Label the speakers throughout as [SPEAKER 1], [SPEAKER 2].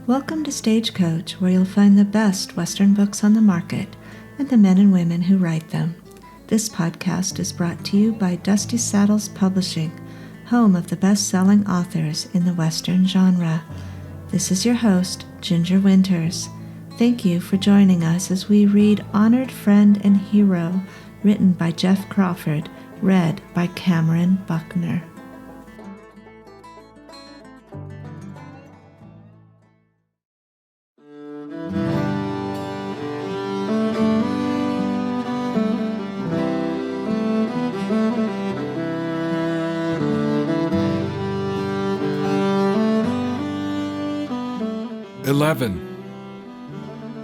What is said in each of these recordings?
[SPEAKER 1] Welcome to Stagecoach, where you'll find the best Western books on the market and the men and women who write them. This podcast is brought to you by Dusty Saddles Publishing, home of the best-selling authors in the Western genre. This is your host, Ginger Winters. Thank you for joining us as we read Honored Friend and Hero, written by Jeff Crawford, read by Cameron Buckner.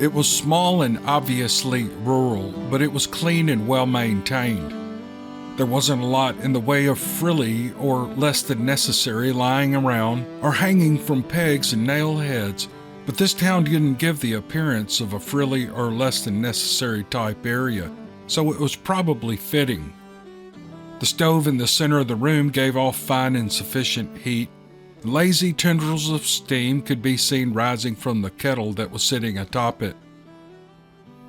[SPEAKER 2] It was small and obviously rural, but it was clean and well maintained. There wasn't a lot in the way of frilly or less than necessary lying around or hanging from pegs and nail heads, but this town didn't give the appearance of a frilly or less than necessary type area, so it was probably fitting. The stove in the center of the room gave off fine and sufficient heat. Lazy tendrils of steam could be seen rising from the kettle that was sitting atop it.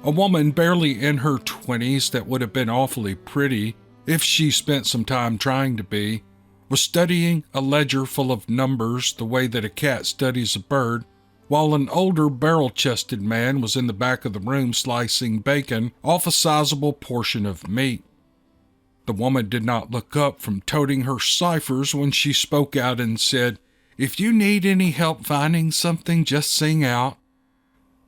[SPEAKER 2] A woman barely in her 20s that would have been awfully pretty if she spent some time trying to be, was studying a ledger full of numbers the way that a cat studies a bird, while an older barrel-chested man was in the back of the room slicing bacon off a sizable portion of meat. The woman did not look up from toting her ciphers when she spoke out and said, "If you need any help finding something, just sing out."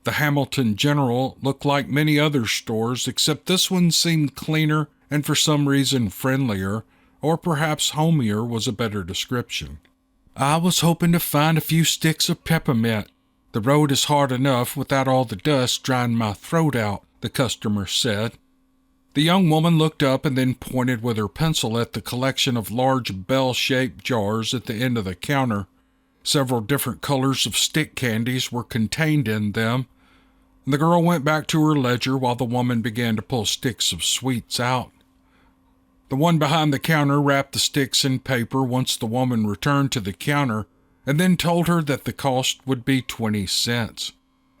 [SPEAKER 2] The Hamilton General looked like many other stores, except this one seemed cleaner and for some reason friendlier, or perhaps homier was a better description. "I was hoping to find a few sticks of peppermint. The road is hard enough without all the dust drying my throat out," the customer said. The young woman looked up and then pointed with her pencil at the collection of large bell-shaped jars at the end of the counter. Several different colors of stick candies were contained in them. The girl went back to her ledger while the woman began to pull sticks of sweets out. The one behind the counter wrapped the sticks in paper once the woman returned to the counter and then told her that the cost would be 20 cents.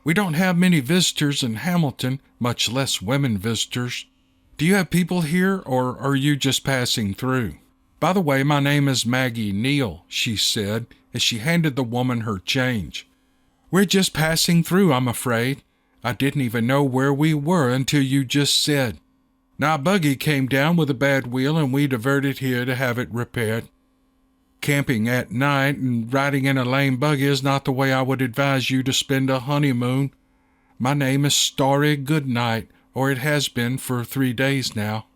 [SPEAKER 2] "We don't have many visitors in Hamilton, much less women visitors. Do you have people here, or are you just passing through? By the way, my name is Maggie Neal," she said as she handed the woman her change. "We're just passing through, I'm afraid. I didn't even know where we were until you just said. Now, a buggy came down with a bad wheel and we diverted here to have it repaired. Camping at night and riding in a lame buggy is not the way I would advise you to spend a honeymoon. My name is Starry Goodnight, or it has been for 3 days now."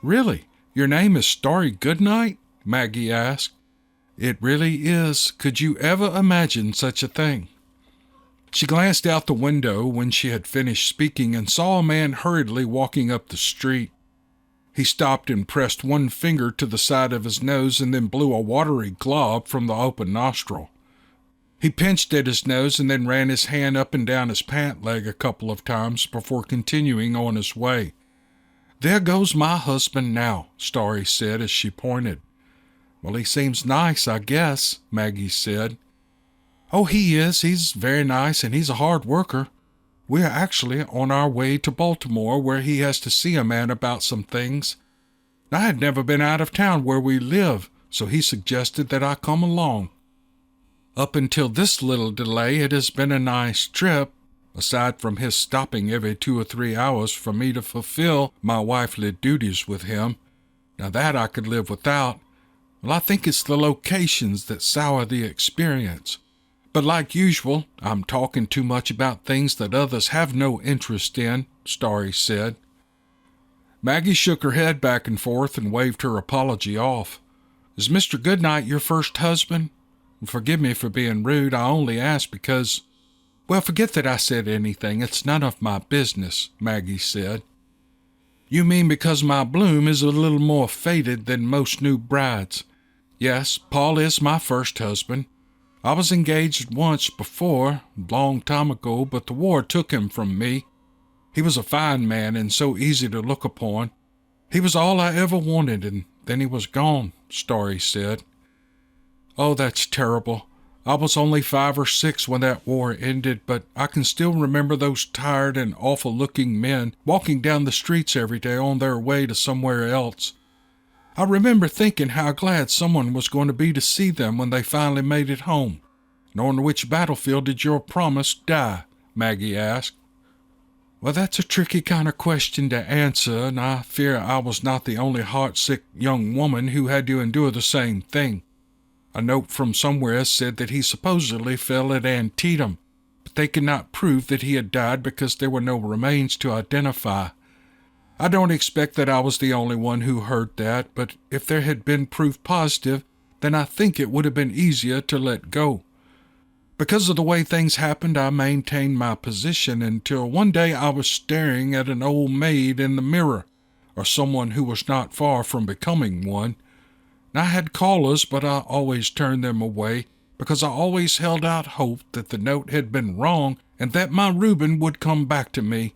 [SPEAKER 2] "Really? Your name is Starry Goodnight?" Maggie asked. "It really is. Could you ever imagine such a thing?" She glanced out the window when she had finished speaking and saw a man hurriedly walking up the street. He stopped and pressed one finger to the side of his nose and then blew a watery glob from the open nostril. He pinched at his nose and then ran his hand up and down his pant leg a couple of times before continuing on his way. "There goes my husband now," Starry said as she pointed. "Well, he seems nice, I guess," Maggie said. "Oh, he is. He's very nice, and he's a hard worker. We are actually on our way to Baltimore, where he has to see a man about some things. I had never been out of town where we live, so he suggested that I come along. Up until this little delay, it has been a nice trip, aside from his stopping every 2 or 3 hours for me to fulfill my wifely duties with him. Now that I could live without. Well, I think it's the locations that sour the experience. But like usual, I'm talking too much about things that others have no interest in," Starry said. Maggie shook her head back and forth and waved her apology off. "Is Mr. Goodnight your first husband? Forgive me for being rude. I only asked because—" "Well, forget that I said anything. It's none of my business," Maggie said. "You mean because my bloom is a little more faded than most new brides. Yes, Paul is my first husband. I was engaged once before, a long time ago, but the war took him from me. He was a fine man and so easy to look upon. He was all I ever wanted, and then he was gone," Starry said. "Oh, that's terrible. I was only 5 or 6 when that war ended, but I can still remember those tired and awful-looking men walking down the streets every day on their way to somewhere else. I remember thinking how glad someone was going to be to see them when they finally made it home. And on which battlefield did your promise die? Maggie asked. Well, that's a tricky kind of question to answer, and I fear I was not the only heartsick young woman who had to endure the same thing. A note from somewhere said that he supposedly fell at Antietam, but they could not prove that he had died because there were no remains to identify. I don't expect that I was the only one who heard that, but if there had been proof positive, then I think it would have been easier to let go. Because of the way things happened, I maintained my position until one day I was staring at an old maid in the mirror, or someone who was not far from becoming one. I had callers, but I always turned them away because I always held out hope that the note had been wrong and that my Reuben would come back to me.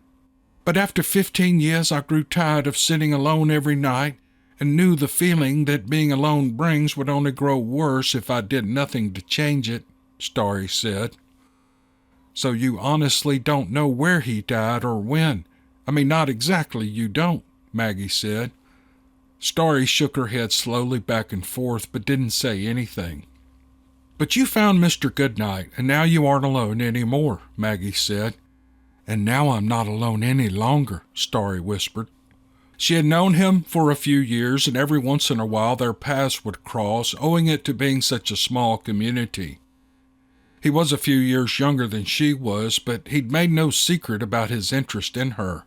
[SPEAKER 2] But after 15 years, I grew tired of sitting alone every night and knew the feeling that being alone brings would only grow worse if I did nothing to change it, Starry said. So you honestly don't know where he died or when? I mean, not exactly, you don't, Maggie said. Starry shook her head slowly back and forth, but didn't say anything. But you found Mr. Goodnight, and now you aren't alone any more, Maggie said. And now I'm not alone any longer, Starry whispered. She had known him for a few years, and every once in a while their paths would cross, owing it to being such a small community. He was a few years younger than she was, but he'd made no secret about his interest in her.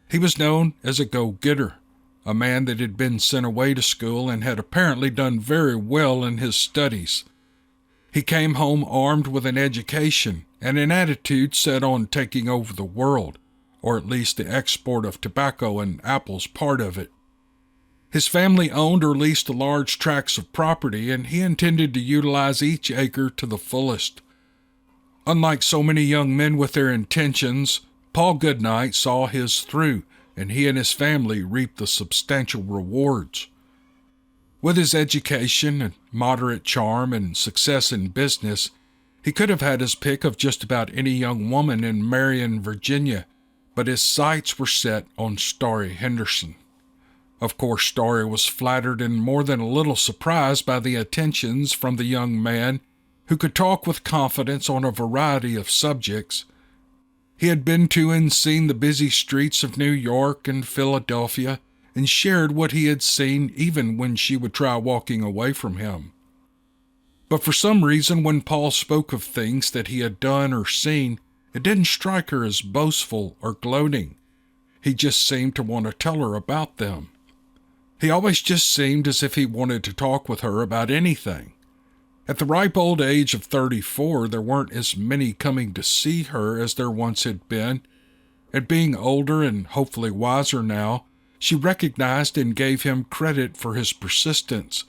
[SPEAKER 2] He was known as a go-getter, a man that had been sent away to school and had apparently done very well in his studies. He came home armed with an education and an attitude set on taking over the world, or at least the export of tobacco and apples part of it. His family owned or leased large tracts of property, and he intended to utilize each acre to the fullest. Unlike so many young men with their intentions, Paul Goodnight saw his through, and he and his family reaped the substantial rewards. With his education and moderate charm and success in business, he could have had his pick of just about any young woman in Marion, Virginia, but his sights were set on Starry Henderson. Of course, Starry was flattered and more than a little surprised by the attentions from the young man, who could talk with confidence on a variety of subjects. He had been to and seen the busy streets of New York and Philadelphia, and shared what he had seen even when she would try walking away from him. But for some reason, when Paul spoke of things that he had done or seen, it didn't strike her as boastful or gloating. He just seemed to want to tell her about them. He always just seemed as if he wanted to talk with her about anything. At the ripe old age of 34, there weren't as many coming to see her as there once had been, and being older and hopefully wiser now, she recognized and gave him credit for his persistence,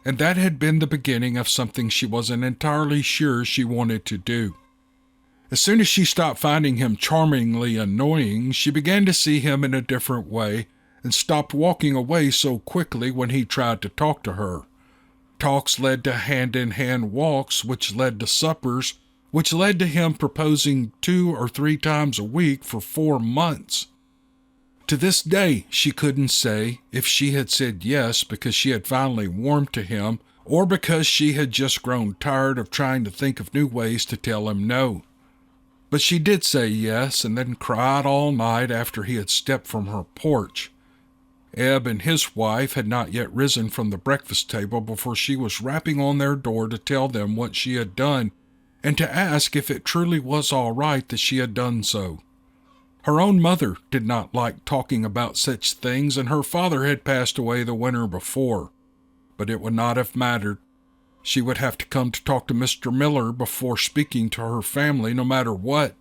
[SPEAKER 2] and that had been the beginning of something she wasn't entirely sure she wanted to do. As soon as she stopped finding him charmingly annoying, she began to see him in a different way and stopped walking away so quickly when he tried to talk to her. Talks led to hand-in-hand walks, which led to suppers, which led to him proposing 2 or 3 times a week for 4 months. To this day, she couldn't say if she had said yes because she had finally warmed to him, or because she had just grown tired of trying to think of new ways to tell him no. But she did say yes, and then cried all night after he had stepped from her porch. Ebb and his wife had not yet risen from the breakfast table before she was rapping on their door to tell them what she had done and to ask if it truly was all right that she had done so. Her own mother did not like talking about such things, and her father had passed away the winter before, but it would not have mattered. She would have to come to talk to Mr. Miller before speaking to her family, no matter what.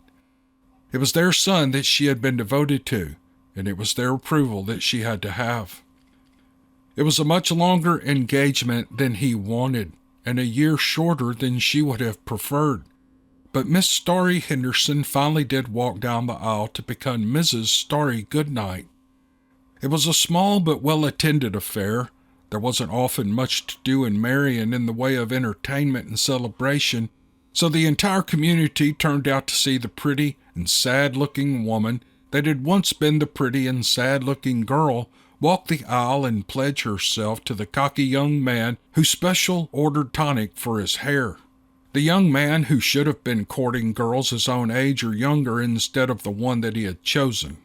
[SPEAKER 2] It was their son that she had been devoted to, and it was their approval that she had to have. It was a much longer engagement than he wanted, and a year shorter than she would have preferred. But Miss Starry Henderson finally did walk down the aisle to become Mrs. Starry Goodnight. It was a small but well-attended affair, There wasn't often much to do in Marion in the way of entertainment and celebration, so the entire community turned out to see the pretty and sad-looking woman that had once been the pretty and sad-looking girl walk the aisle and pledge herself to the cocky young man who special ordered tonic for his hair. The young man who should have been courting girls his own age or younger instead of the one that he had chosen.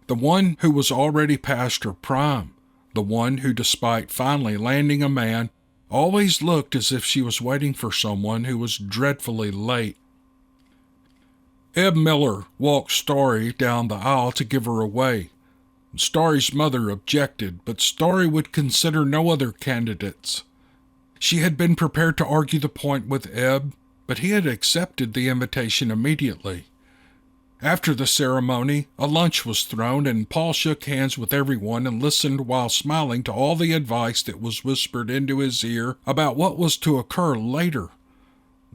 [SPEAKER 2] The one who was already past her prime. The one who, despite finally landing a man, always looked as if she was waiting for someone who was dreadfully late. Eb Miller walked Starry down the aisle to give her away. Starry's mother objected, but Starry would consider no other candidates. She had been prepared to argue the point with Eb, but he had accepted the invitation immediately. After the ceremony, a lunch was thrown, and Paul shook hands with everyone and listened while smiling to all the advice that was whispered into his ear about what was to occur later.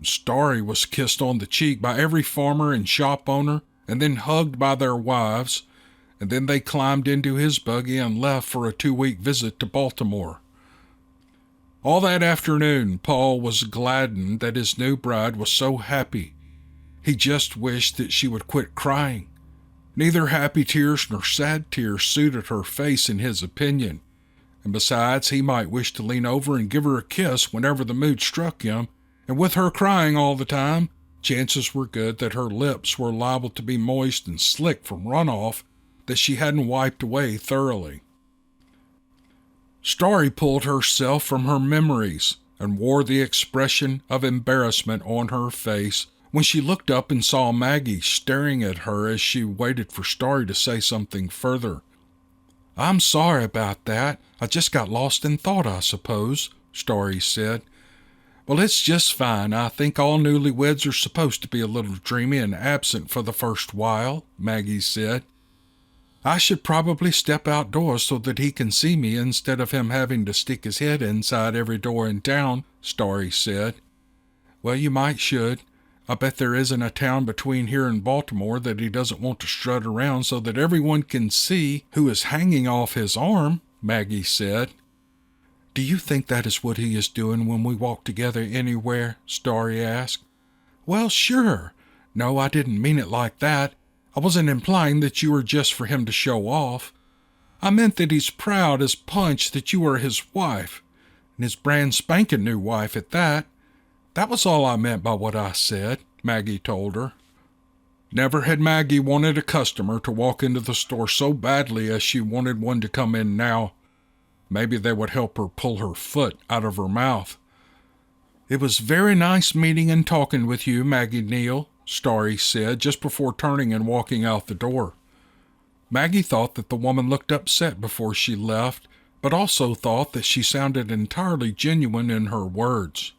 [SPEAKER 2] Starry was kissed on the cheek by every farmer and shop owner, and then hugged by their wives, and then they climbed into his buggy and left for a 2-week visit to Baltimore. All that afternoon, Paul was gladdened that his new bride was so happy. He just wished that she would quit crying. Neither happy tears nor sad tears suited her face in his opinion, and besides, he might wish to lean over and give her a kiss whenever the mood struck him, and with her crying all the time, chances were good that her lips were liable to be moist and slick from runoff that she hadn't wiped away thoroughly. Starry pulled herself from her memories and wore the expression of embarrassment on her face when she looked up and saw Maggie staring at her as she waited for Starry to say something further. "I'm sorry about that. I just got lost in thought, I suppose," Starry said. "Well, it's just fine. I think all newlyweds are supposed to be a little dreamy and absent for the first while," Maggie said. "I should probably step outdoors so that he can see me instead of him having to stick his head inside every door in town," Starry said. "Well, you might should. I bet there isn't a town between here and Baltimore that he doesn't want to strut around so that everyone can see who is hanging off his arm," Maggie said. "Do you think that is what he is doing when we walk together anywhere?" Starry asked. "Well, sure. No, I didn't mean it like that. I wasn't implying that you were just for him to show off. I meant that he's proud as punch that you are his wife, and his brand spanking new wife at that. That was all I meant by what I said," Maggie told her. Never had Maggie wanted a customer to walk into the store so badly as she wanted one to come in now. Maybe they would help her pull her foot out of her mouth. "It was very nice meeting and talking with you, Maggie Neal," Starry said just before turning and walking out the door. Maggie thought that the woman looked upset before she left, but also thought that she sounded entirely genuine in her words.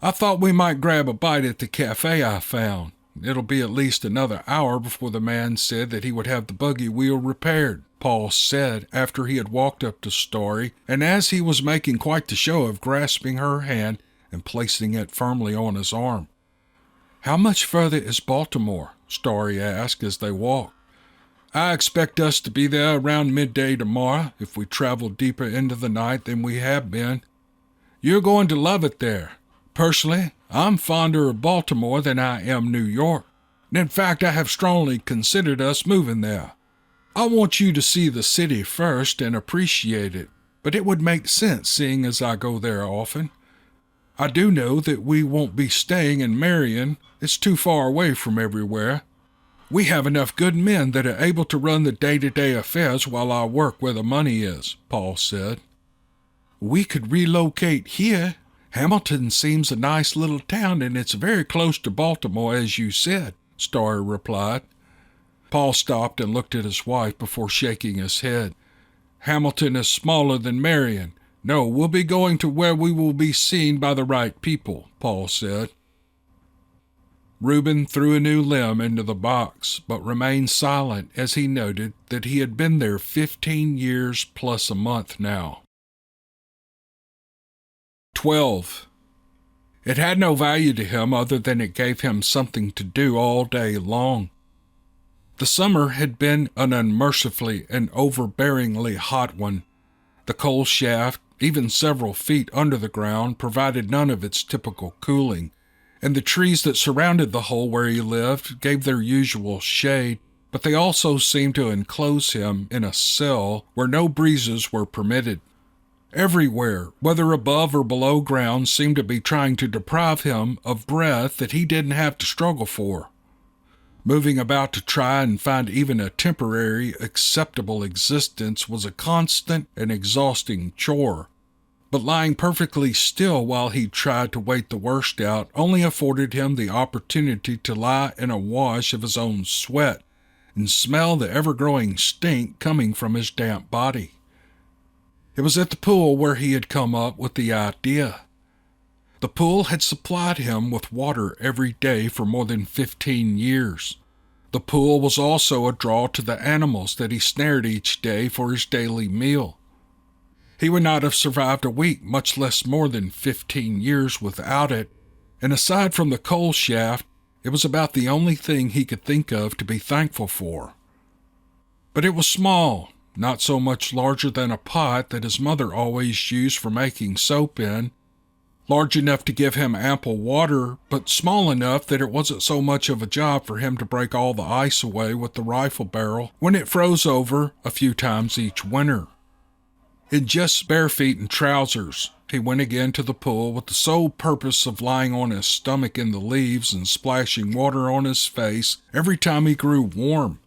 [SPEAKER 2] "I thought we might grab a bite at the cafe I found. It'll be at least another hour before the man said that he would have the buggy wheel repaired," Paul said after he had walked up to Starry, and as he was making quite the show of grasping her hand and placing it firmly on his arm. "How much further is Baltimore?" Starry asked as they walked. "I expect us to be there around midday tomorrow if we travel deeper into the night than we have been. You're going to love it there. Personally, I'm fonder of Baltimore than I am New York. In fact, I have strongly considered us moving there. I want you to see the city first and appreciate it, but it would make sense seeing as I go there often. I do know that we won't be staying in Marion. It's too far away from everywhere. We have enough good men that are able to run the day-to-day affairs while I work where the money is," Paul said. "We could relocate here. Hamilton seems a nice little town, and it's very close to Baltimore, as you said," Starry replied. Paul stopped and looked at his wife before shaking his head. "Hamilton is smaller than Marion. No, we'll be going to where we will be seen by the right people," Paul said. Reuben threw a new limb into the box, but remained silent as he noted that he had been there 15 years plus a month now. 12. It had no value to him other than it gave him something to do all day long. The summer had been an unmercifully and overbearingly hot one. The coal shaft even several feet under the ground, provided none of its typical cooling, and the trees that surrounded the hole where he lived gave their usual shade, but they also seemed to enclose him in a cell where no breezes were permitted. Everywhere, whether above or below ground, seemed to be trying to deprive him of breath that he didn't have to struggle for. Moving about to try and find even a temporary, acceptable existence was a constant and exhausting chore, but lying perfectly still while he tried to wait the worst out only afforded him the opportunity to lie in a wash of his own sweat and smell the ever-growing stink coming from his damp body. It was at the pool where he had come up with the idea. The pool had supplied him with water every day for more than 15 years. The pool was also a draw to the animals that he snared each day for his daily meal. He would not have survived a week, much less more than 15 years without it, and aside from the coal shaft, it was about the only thing he could think of to be thankful for. But it was small, not so much larger than a pot that his mother always used for making soap in, large enough to give him ample water, but small enough that it wasn't so much of a job for him to break all the ice away with the rifle barrel when it froze over a few times each winter. In just bare feet and trousers, he went again to the pool with the sole purpose of lying on his stomach in the leaves and splashing water on his face every time he grew warm.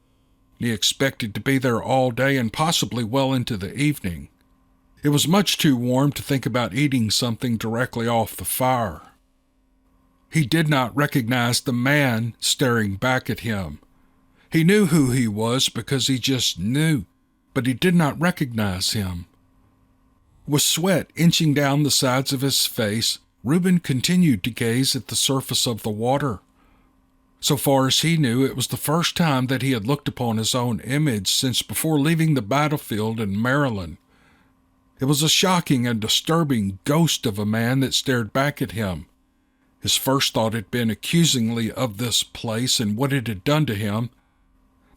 [SPEAKER 2] He expected to be there all day and possibly well into the evening. It was much too warm to think about eating something directly off the fire. He did not recognize the man staring back at him. He knew who he was because he just knew, but he did not recognize him. With sweat inching down the sides of his face, Reuben continued to gaze at the surface of the water. So far as he knew, it was the first time that he had looked upon his own image since before leaving the battlefield in Maryland. It was a shocking and disturbing ghost of a man that stared back at him. His first thought had been accusingly of this place and what it had done to him.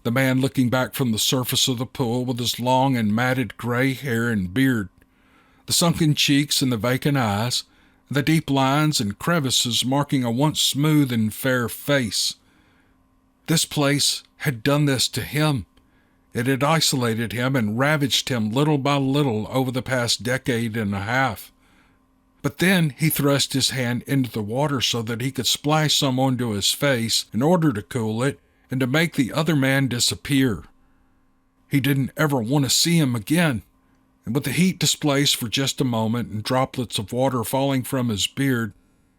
[SPEAKER 2] The man looking back from the surface of the pool with his long and matted gray hair and beard, the sunken cheeks and the vacant eyes, the deep lines and crevices marking a once smooth and fair face. This place had done this to him. It had isolated him and ravaged him little by little over the past decade and a half. But then he thrust his hand into the water so that he could splash some onto his face in order to cool it and to make the other man disappear. He didn't ever want to see him again, and with the heat displaced for just a moment and droplets of water falling from his beard,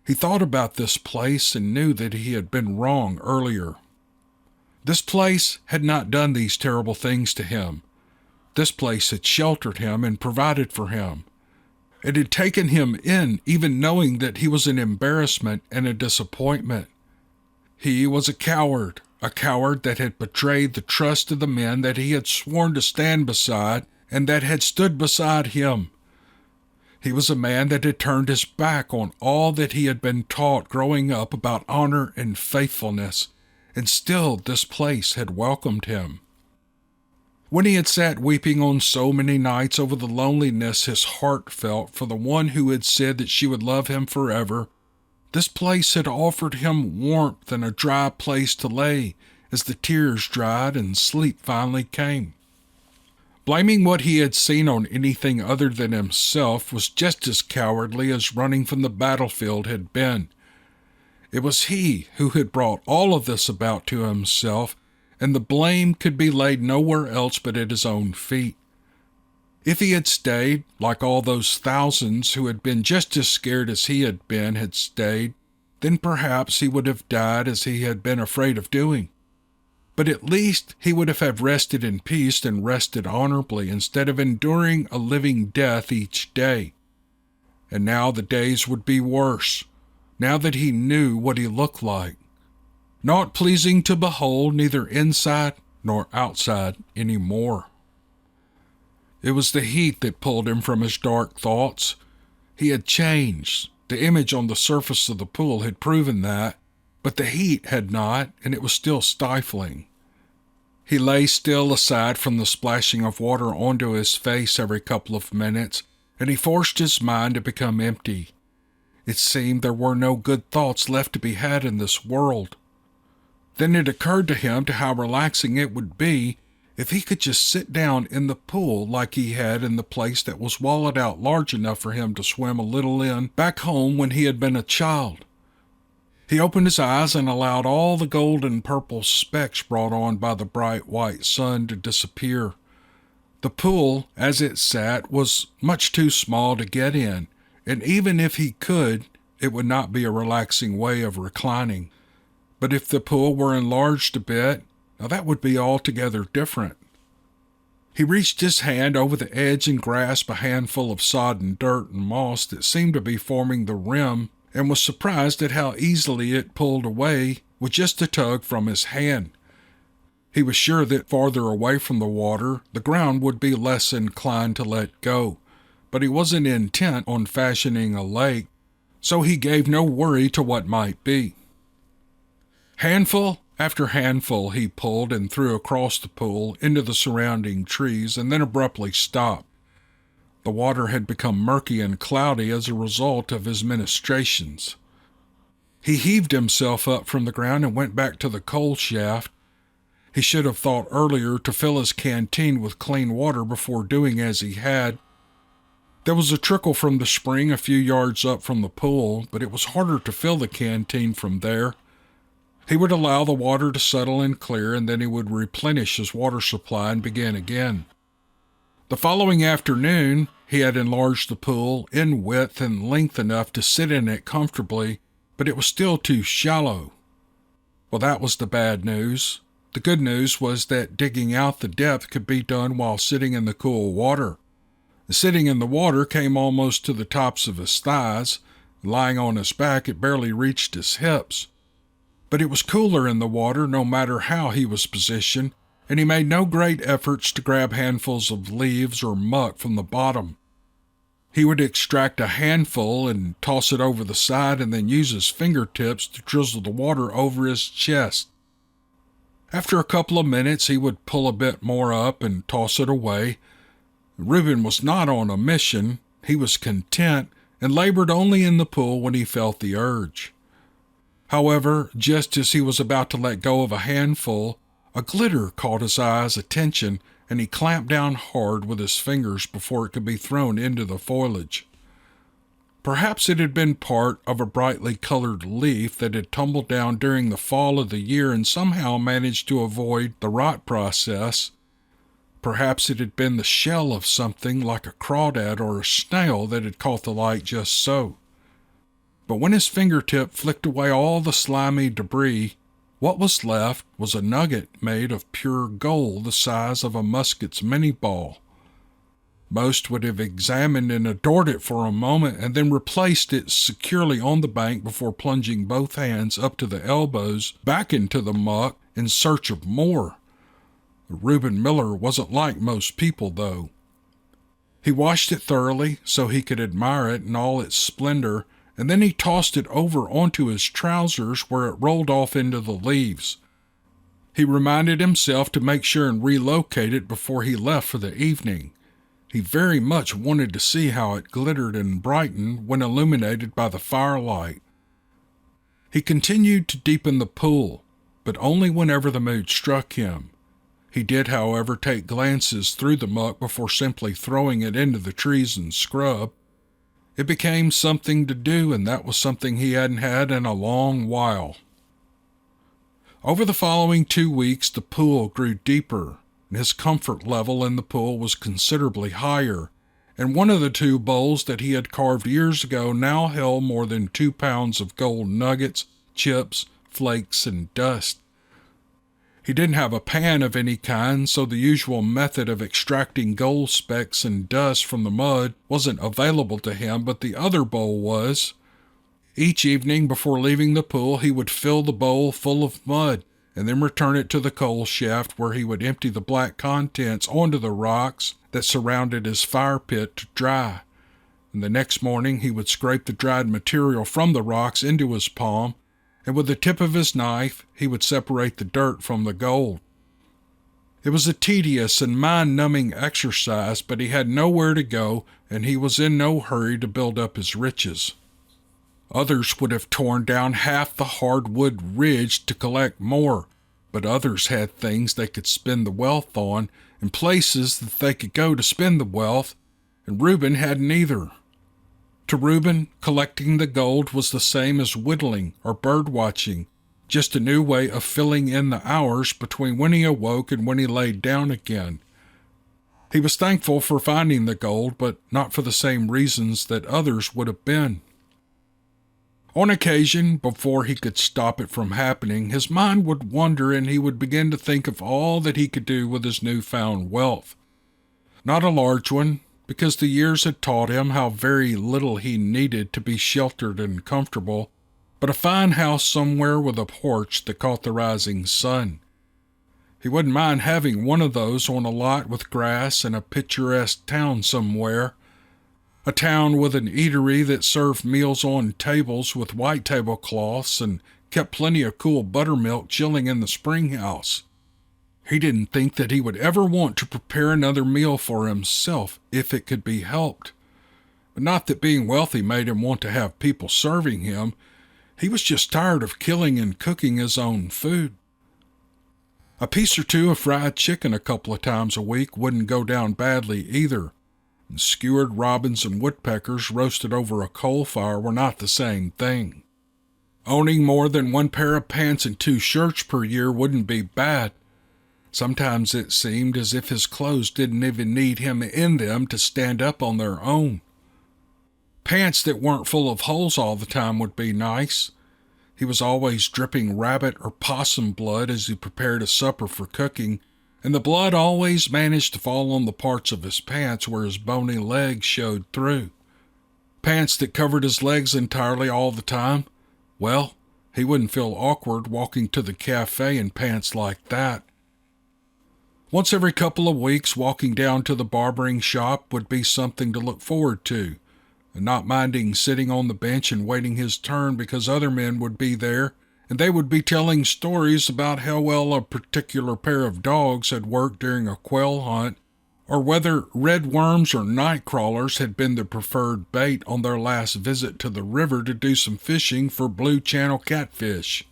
[SPEAKER 2] he thought about this place and knew that he had been wrong earlier. This place had not done these terrible things to him. This place had sheltered him and provided for him. It had taken him in, even knowing that he was an embarrassment and a disappointment. He was a coward that had betrayed the trust of the men that he had sworn to stand beside and that had stood beside him. He was a man that had turned his back on all that he had been taught growing up about honor and faithfulness, and still this place had welcomed him. When he had sat weeping on so many nights over the loneliness his heart felt for the one who had said that she would love him forever, this place had offered him warmth and a dry place to lay as the tears dried and sleep finally came. Blaming what he had seen on anything other than himself was just as cowardly as running from the battlefield had been. It was he who had brought all of this about to himself, and the blame could be laid nowhere else but at his own feet. If he had stayed, like all those thousands who had been just as scared as he had been had stayed, then perhaps he would have died as he had been afraid of doing. But at least he would have rested in peace and rested honorably instead of enduring a living death each day. And now the days would be worse, now that he knew what he looked like. Not pleasing to behold neither inside nor outside any more. It was the heat that pulled him from his dark thoughts. He had changed. The image on the surface of the pool had proven that, but the heat had not, and it was still stifling. He lay still aside from the splashing of water onto his face every couple of minutes, and he forced his mind to become empty. It seemed there were no good thoughts left to be had in this world. Then it occurred to him how relaxing it would be if he could just sit down in the pool like he had in the place that was walled out large enough for him to swim a little in back home when he had been a child. He opened his eyes and allowed all the gold and purple specks brought on by the bright white sun to disappear. The pool, as it sat, was much too small to get in, and even if he could, it would not be a relaxing way of reclining. But if the pool were enlarged a bit, now that would be altogether different. He reached his hand over the edge and grasped a handful of sodden dirt and moss that seemed to be forming the rim, and was surprised at how easily it pulled away with just a tug from his hand. He was sure that farther away from the water, the ground would be less inclined to let go, but he wasn't intent on fashioning a lake, so he gave no worry to what might be. Handful after handful he pulled and threw across the pool into the surrounding trees and then abruptly stopped. The water had become murky and cloudy as a result of his ministrations. He heaved himself up from the ground and went back to the coal shaft. He should have thought earlier to fill his canteen with clean water before doing as he had. There was a trickle from the spring a few yards up from the pool, but it was harder to fill the canteen from there. He would allow the water to settle and clear, and then he would replenish his water supply and begin again. The following afternoon, he had enlarged the pool in width and length enough to sit in it comfortably, but it was still too shallow. Well, that was the bad news. The good news was that digging out the depth could be done while sitting in the cool water. Sitting in the water came almost to the tops of his thighs. Lying on his back, it barely reached his hips. But it was cooler in the water no matter how he was positioned, and he made no great efforts to grab handfuls of leaves or muck from the bottom. He would extract a handful and toss it over the side and then use his fingertips to drizzle the water over his chest. After a couple of minutes, he would pull a bit more up and toss it away. Reuben was not on a mission. He was content and labored only in the pool when he felt the urge. However, just as he was about to let go of a handful, a glitter caught his eye's attention, and he clamped down hard with his fingers before it could be thrown into the foliage. Perhaps it had been part of a brightly colored leaf that had tumbled down during the fall of the year and somehow managed to avoid the rot process. Perhaps it had been the shell of something like a crawdad or a snail that had caught the light just so. But when his fingertip flicked away all the slimy debris, what was left was a nugget made of pure gold the size of a musket's mini-ball. Most would have examined and adored it for a moment and then replaced it securely on the bank before plunging both hands up to the elbows back into the muck in search of more. Reuben Miller wasn't like most people, though. He washed it thoroughly so he could admire it in all its splendor, and then he tossed it over onto his trousers where it rolled off into the leaves. He reminded himself to make sure and relocate it before he left for the evening. He very much wanted to see how it glittered and brightened when illuminated by the firelight. He continued to deepen the pool, but only whenever the mood struck him. He did, however, take glances through the muck before simply throwing it into the trees and scrub. It became something to do, and that was something he hadn't had in a long while. Over the following 2 weeks, the pool grew deeper, and his comfort level in the pool was considerably higher, and one of the 2 bowls that he had carved years ago now held more than 2 pounds of gold nuggets, chips, flakes, and dust. He didn't have a pan of any kind, so the usual method of extracting gold specks and dust from the mud wasn't available to him, but the other bowl was. Each evening before leaving the pool, he would fill the bowl full of mud and then return it to the coal shaft where he would empty the black contents onto the rocks that surrounded his fire pit to dry. And the next morning he would scrape the dried material from the rocks into his palm, and with the tip of his knife he would separate the dirt from the gold. It was a tedious and mind-numbing exercise, but he had nowhere to go, and he was in no hurry to build up his riches. Others would have torn down half the hardwood ridge to collect more, but others had things they could spend the wealth on and places that they could go to spend the wealth, and Reuben had neither. To Reuben, collecting the gold was the same as whittling or bird-watching, just a new way of filling in the hours between when he awoke and when he laid down again. He was thankful for finding the gold, but not for the same reasons that others would have been. On occasion, before he could stop it from happening, his mind would wander and he would begin to think of all that he could do with his newfound wealth. Not a large one, because the years had taught him how very little he needed to be sheltered and comfortable, but a fine house somewhere with a porch that caught the rising sun. He wouldn't mind having one of those on a lot with grass in a picturesque town somewhere, a town with an eatery that served meals on tables with white tablecloths and kept plenty of cool buttermilk chilling in the spring house. He didn't think that he would ever want to prepare another meal for himself if it could be helped. But not that being wealthy made him want to have people serving him. He was just tired of killing and cooking his own food. A piece or two of fried chicken a couple of times a week wouldn't go down badly either, and skewered robins and woodpeckers roasted over a coal fire were not the same thing. Owning more than one pair of pants and 2 shirts per year wouldn't be bad. Sometimes it seemed as if his clothes didn't even need him in them to stand up on their own. Pants that weren't full of holes all the time would be nice. He was always dripping rabbit or possum blood as he prepared a supper for cooking, and the blood always managed to fall on the parts of his pants where his bony legs showed through. Pants that covered his legs entirely all the time? Well, he wouldn't feel awkward walking to the cafe in pants like that. Once every couple of weeks, walking down to the barbering shop would be something to look forward to, and not minding sitting on the bench and waiting his turn because other men would be there, and they would be telling stories about how well a particular pair of dogs had worked during a quail hunt, or whether red worms or night crawlers had been the preferred bait on their last visit to the river to do some fishing for blue channel catfish.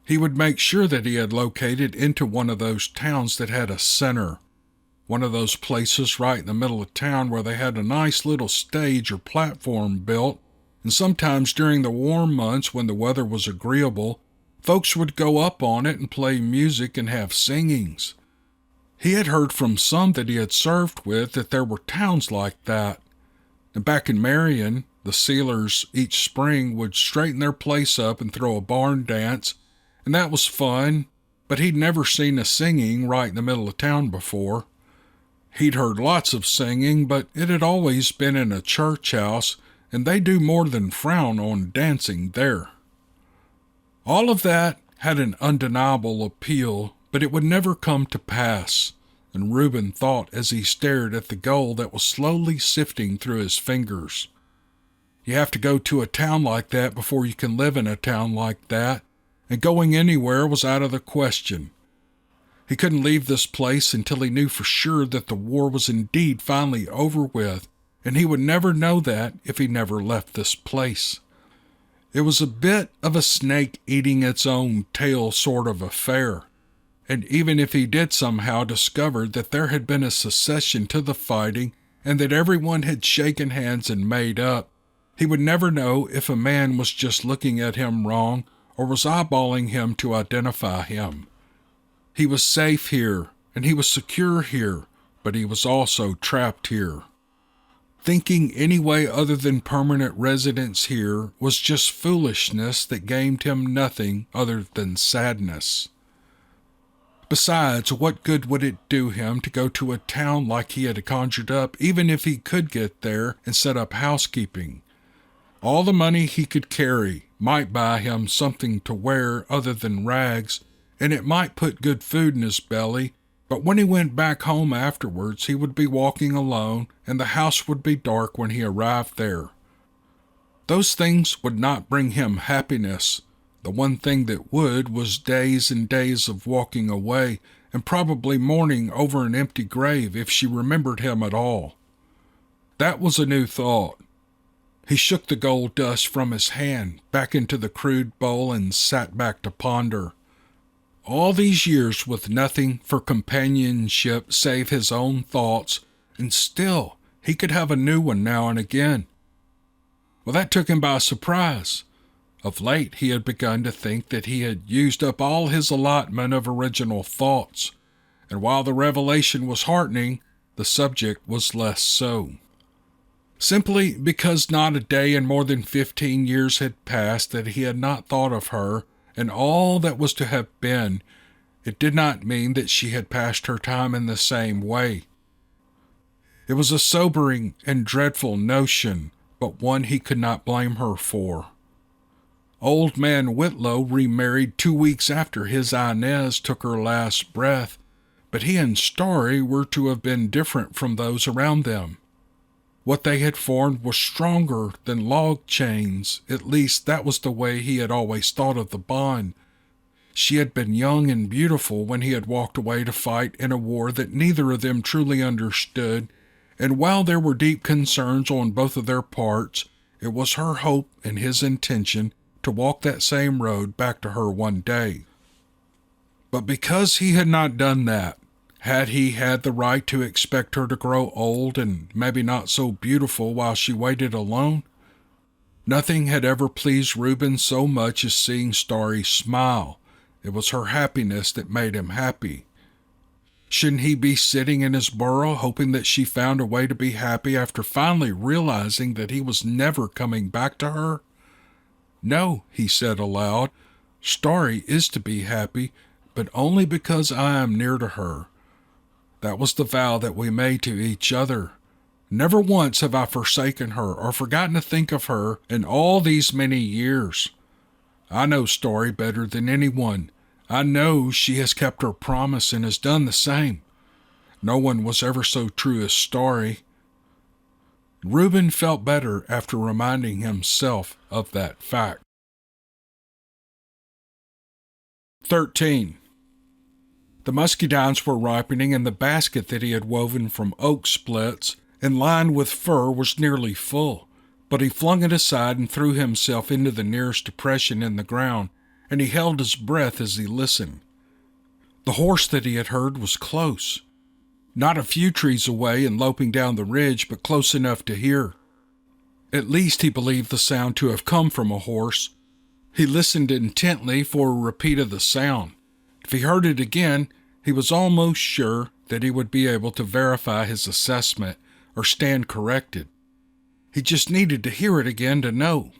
[SPEAKER 2] He would make sure that he had located into one of those towns that had a center, one of those places right in the middle of town where they had a nice little stage or platform built, and sometimes during the warm months when the weather was agreeable, folks would go up on it and play music and have singings. He had heard from some that he had served with that there were towns like that. And back in Marion, the sealers each spring would straighten their place up and throw a barn dance, and that was fun, but he'd never seen a singing right in the middle of town before. He'd heard lots of singing, but it had always been in a church house, and they do more than frown on dancing there. All of that had an undeniable appeal, but it would never come to pass, and Reuben thought as he stared at the gold that was slowly sifting through his fingers. You have to go to a town like that before you can live in a town like that, and going anywhere was out of the question. He couldn't leave this place until he knew for sure that the war was indeed finally over with, and he would never know that if he never left this place. It was a bit of a snake eating its own tail sort of affair, and even if he did somehow discover that there had been a cessation to the fighting and that everyone had shaken hands and made up, he would never know if a man was just looking at him wrong or was eyeballing him to identify him. He was safe here, and he was secure here, but he was also trapped here. Thinking any way other than permanent residence here was just foolishness that gained him nothing other than sadness. Besides, what good would it do him to go to a town like he had conjured up, even if he could get there and set up housekeeping? All the money he could carry might buy him something to wear other than rags, and it might put good food in his belly, but when he went back home afterwards, he would be walking alone, and the house would be dark when he arrived there. Those things would not bring him happiness. The one thing that would was days and days of walking away, and probably mourning over an empty grave if she remembered him at all. That was a new thought. He shook the gold dust from his hand back into the crude bowl and sat back to ponder. All these years with nothing for companionship save his own thoughts, and still he could have a new one now and again. Well, that took him by surprise. Of late he had begun to think that he had used up all his allotment of original thoughts, and while the revelation was heartening, the subject was less so. Simply because not a day in more than 15 years had passed that he had not thought of her and all that was to have been, it did not mean that she had passed her time in the same way. It was a sobering and dreadful notion, but one he could not blame her for. Old man Whitlow remarried 2 weeks after his Inez took her last breath, but he and Starry were to have been different from those around them. What they had formed was stronger than log chains, at least that was the way he had always thought of the bond. She had been young and beautiful when he had walked away to fight in a war that neither of them truly understood, and while there were deep concerns on both of their parts, it was her hope and his intention to walk that same road back to her one day. But because he had not done that, had he had the right to expect her to grow old and maybe not so beautiful while she waited alone? Nothing had ever pleased Reuben so much as seeing Starry smile. It was her happiness that made him happy. Shouldn't he be sitting in his burrow hoping that she found a way to be happy after finally realizing that he was never coming back to her? No, he said aloud, Starry is to be happy, but only because I am near to her. That was the vow that we made to each other. Never once have I forsaken her or forgotten to think of her in all these many years. I know Starry better than anyone. I know she has kept her promise and has done the same. No one was ever so true as Starry. Reuben felt better after reminding himself of that fact. 13. The muscadines were ripening, and the basket that he had woven from oak splits and lined with fur was nearly full, but he flung it aside and threw himself into the nearest depression in the ground, and he held his breath as he listened. The horse that he had heard was close, not a few trees away and loping down the ridge, but close enough to hear. At least he believed the sound to have come from a horse. He listened intently for a repeat of the sound. If he heard it again, he was almost sure that he would be able to verify his assessment or stand corrected. He just needed to hear it again to know.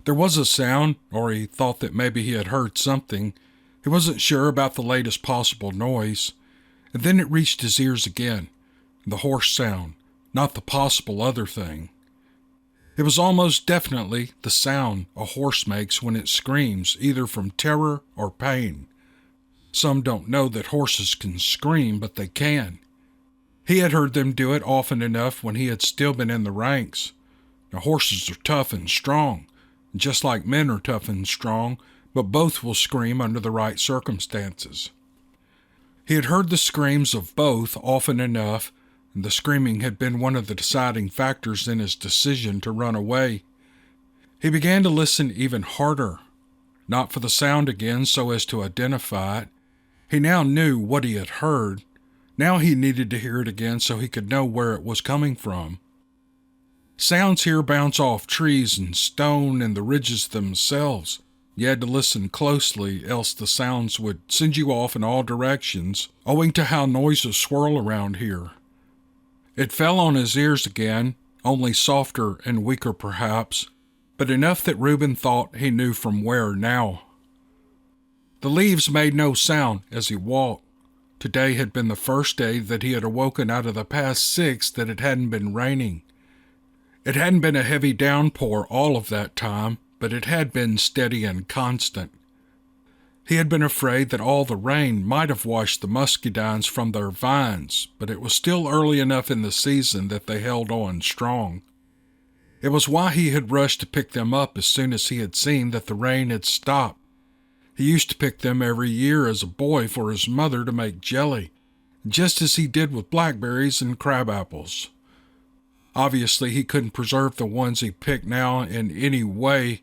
[SPEAKER 2] There was a sound, or he thought that maybe he had heard something. He wasn't sure about the latest possible noise. And then it reached his ears again, the horse sound, not the possible other thing. It was almost definitely the sound a horse makes when it screams, either from terror or pain. Some don't know that horses can scream, but they can. He had heard them do it often enough when he had still been in the ranks. Now, horses are tough and strong, just like men are tough and strong, but both will scream under the right circumstances. He had heard the screams of both often enough, and the screaming had been one of the deciding factors in his decision to run away. He began to listen even harder, not for the sound again so as to identify it. He now knew what he had heard. Now he needed to hear it again so he could know where it was coming from. Sounds here bounce off trees and stone and the ridges themselves. You had to listen closely, else the sounds would send you off in all directions, owing to how noises swirl around here. It fell on his ears again, only softer and weaker perhaps, but enough that Reuben thought he knew from where now. The leaves made no sound as he walked. Today had been the first day that he had awoken out of the past 6 that it hadn't been raining. It hadn't been a heavy downpour all of that time, but it had been steady and constant. He had been afraid that all the rain might have washed the muscadines from their vines, but it was still early enough in the season that they held on strong. It was why he had rushed to pick them up as soon as he had seen that the rain had stopped. He used to pick them every year as a boy for his mother to make jelly, just as he did with blackberries and crab apples. Obviously, he couldn't preserve the ones he picked now in any way,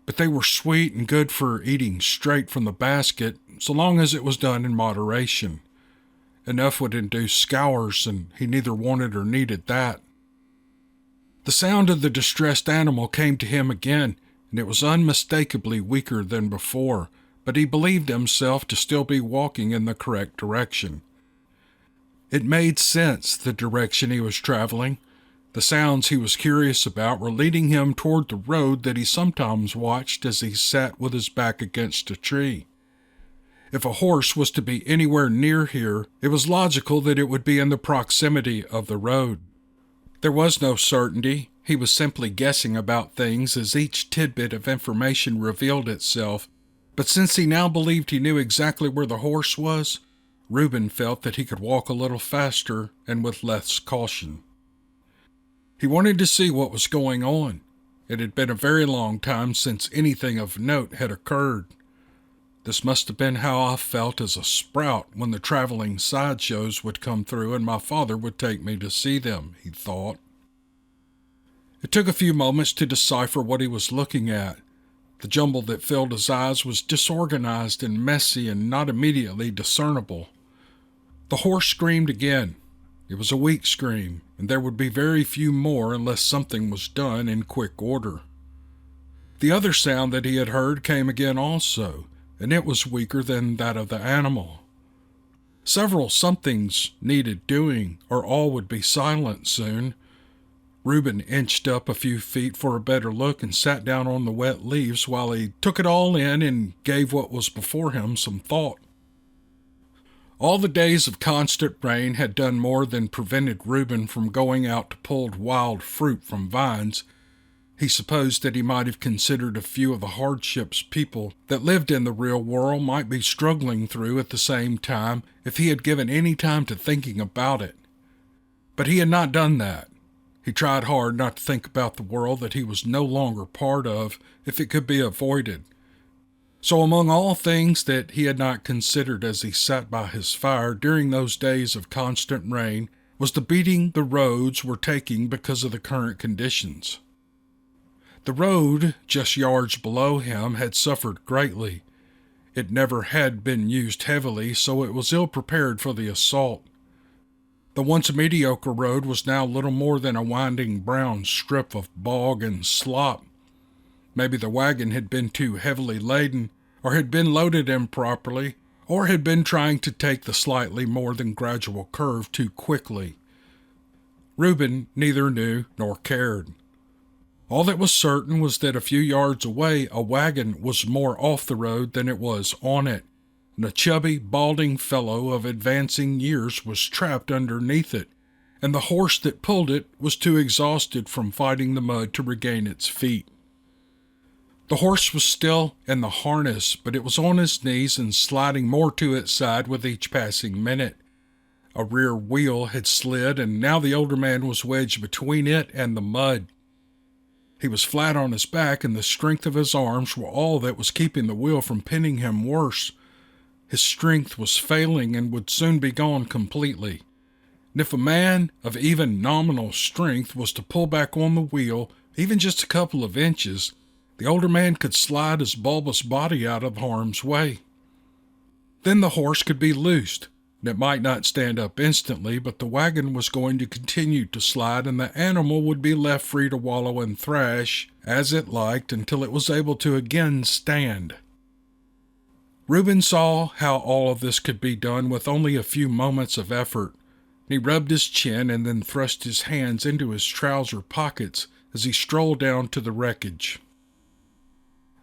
[SPEAKER 2] but they were sweet and good for eating straight from the basket, so long as it was done in moderation. Enough would induce scours, and he neither wanted or needed that. The sound of the distressed animal came to him again, and it was unmistakably weaker than before, but he believed himself to still be walking in the correct direction. It made sense, the direction he was traveling. The sounds he was curious about were leading him toward the road that he sometimes watched as he sat with his back against a tree. If a horse was to be anywhere near here, it was logical that it would be in the proximity of the road. There was no certainty. He was simply guessing about things as each tidbit of information revealed itself, but since he now believed he knew exactly where the horse was, Reuben felt that he could walk a little faster and with less caution. He wanted to see what was going on. It had been a very long time since anything of note had occurred. This must have been how I felt as a sprout when the traveling sideshows would come through and my father would take me to see them, he thought. It took a few moments to decipher what he was looking at. The jumble that filled his eyes was disorganized and messy and not immediately discernible. The horse screamed again. It was a weak scream, and there would be very few more unless something was done in quick order. The other sound that he had heard came again also, and it was weaker than that of the animal. Several somethings needed doing, or all would be silent soon. Reuben inched up a few feet for a better look and sat down on the wet leaves while he took it all in and gave what was before him some thought. All the days of constant rain had done more than prevented Reuben from going out to pull wild fruit from vines. He supposed that he might have considered a few of the hardships people that lived in the real world might be struggling through at the same time if he had given any time to thinking about it. But he had not done that. He tried hard not to think about the world that he was no longer part of if it could be avoided. So among all things that he had not considered as he sat by his fire during those days of constant rain was the beating the roads were taking because of the current conditions. The road, just yards below him, had suffered greatly. It never had been used heavily, so it was ill-prepared for the assault. The once mediocre road was now little more than a winding brown strip of bog and slop. Maybe the wagon had been too heavily laden, or had been loaded improperly, or had been trying to take the slightly more than gradual curve too quickly. Reuben neither knew nor cared. All that was certain was that a few yards away a wagon was more off the road than it was on it, and a chubby, balding fellow of advancing years was trapped underneath it, and the horse that pulled it was too exhausted from fighting the mud to regain its feet. The horse was still in the harness, but it was on its knees and sliding more to its side with each passing minute. A rear wheel had slid, and now the older man was wedged between it and the mud. He was flat on his back, and the strength of his arms were all that was keeping the wheel from pinning him worse. His strength was failing and would soon be gone completely. And if a man of even nominal strength was to pull back on the wheel, even just a couple of inches, the older man could slide his bulbous body out of harm's way. Then the horse could be loosed, and it might not stand up instantly, but the wagon was going to continue to slide, and the animal would be left free to wallow and thrash as it liked until it was able to again stand. Reuben saw how all of this could be done with only a few moments of effort. He rubbed his chin and then thrust his hands into his trouser pockets as he strolled down to the wreckage.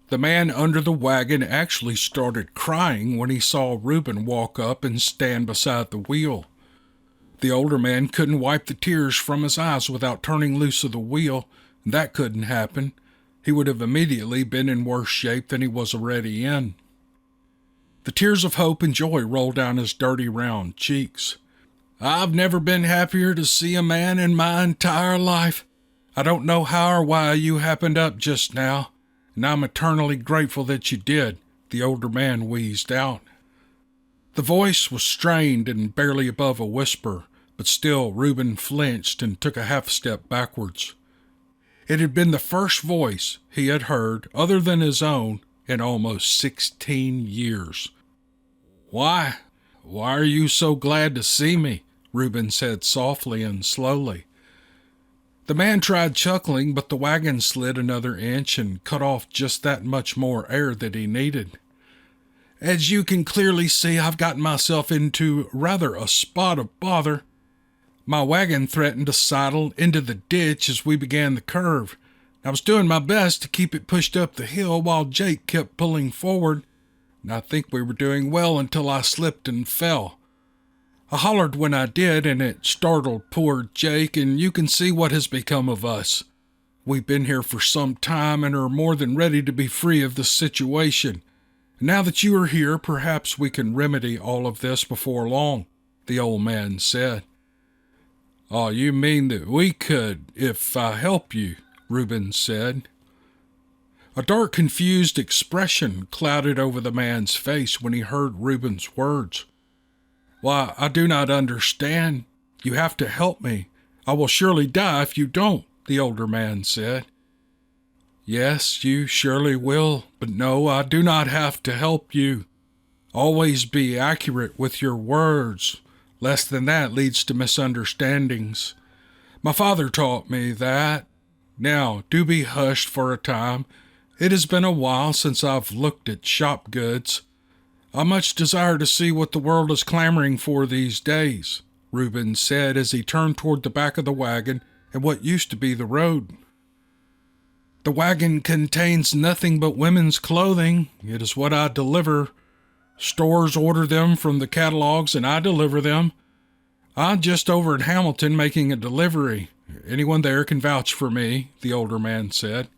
[SPEAKER 2] The man under the wagon actually started crying when he saw Reuben walk up and stand beside the wheel. The older man couldn't wipe the tears from his eyes without turning loose of the wheel, and that couldn't happen. He would have immediately been in worse shape than he was already in. The tears of hope and joy rolled down his dirty, round cheeks. "I've never been happier to see a man in my entire life. I don't know how or why you happened up just now, and I'm eternally grateful that you did," the older man wheezed out. The voice was strained and barely above a whisper, but still Reuben flinched and took a half step backwards. It had been the first voice he had heard, other than his own, in almost 16 years. Why are you so glad to see me?" Reuben said softly and slowly. The man tried chuckling, but the wagon slid another inch and cut off just that much more air that he needed. "As you can clearly see, I've gotten myself into rather a spot of bother. My wagon threatened to sidle into the ditch as we began the curve. I was doing my best to keep it pushed up the hill while Jake kept pulling forward, and I think we were doing well until I slipped and fell. I hollered when I did, and it startled poor Jake, and you can see what has become of us. We've been here for some time and are more than ready to be free of the situation. And now that you are here, perhaps we can remedy all of this before long," the old man said. "Oh, you mean that we could, if I help you," Reuben said. A dark, confused expression clouded over the man's face when he heard Reuben's words. "Why, I do not understand. You have to help me. I will surely die if you don't," the older man said. "Yes, you surely will, but no, I do not have to help you. Always be accurate with your words. Less than that leads to misunderstandings. My father taught me that. Now, do be hushed for a time. It has been a while since I've looked at shop goods. I much desire to see what the world is clamoring for these days," Reuben said as he turned toward the back of the wagon and what used to be the road. "The wagon contains nothing but women's clothing. It is what I deliver. Stores order them from the catalogs and I deliver them. I'm just over at Hamilton making a delivery. Anyone there can vouch for me," the older man said.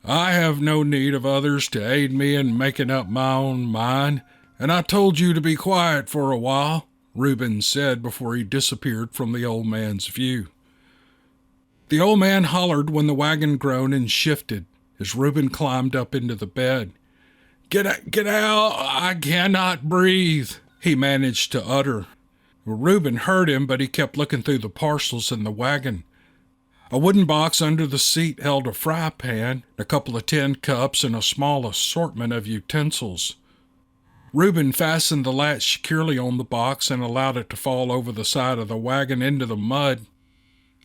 [SPEAKER 2] "I have no need of others to aid me in making up my own mind, and I told you to be quiet for a while," Reuben said before he disappeared from the old man's view. The old man hollered when the wagon groaned and shifted as Reuben climbed up into the bed. Get out, I cannot breathe," he managed to utter. Reuben heard him, but he kept looking through the parcels in the wagon. A wooden box under the seat held a fry pan, a couple of tin cups, and a small assortment of utensils. Reuben fastened the latch securely on the box and allowed it to fall over the side of the wagon into the mud.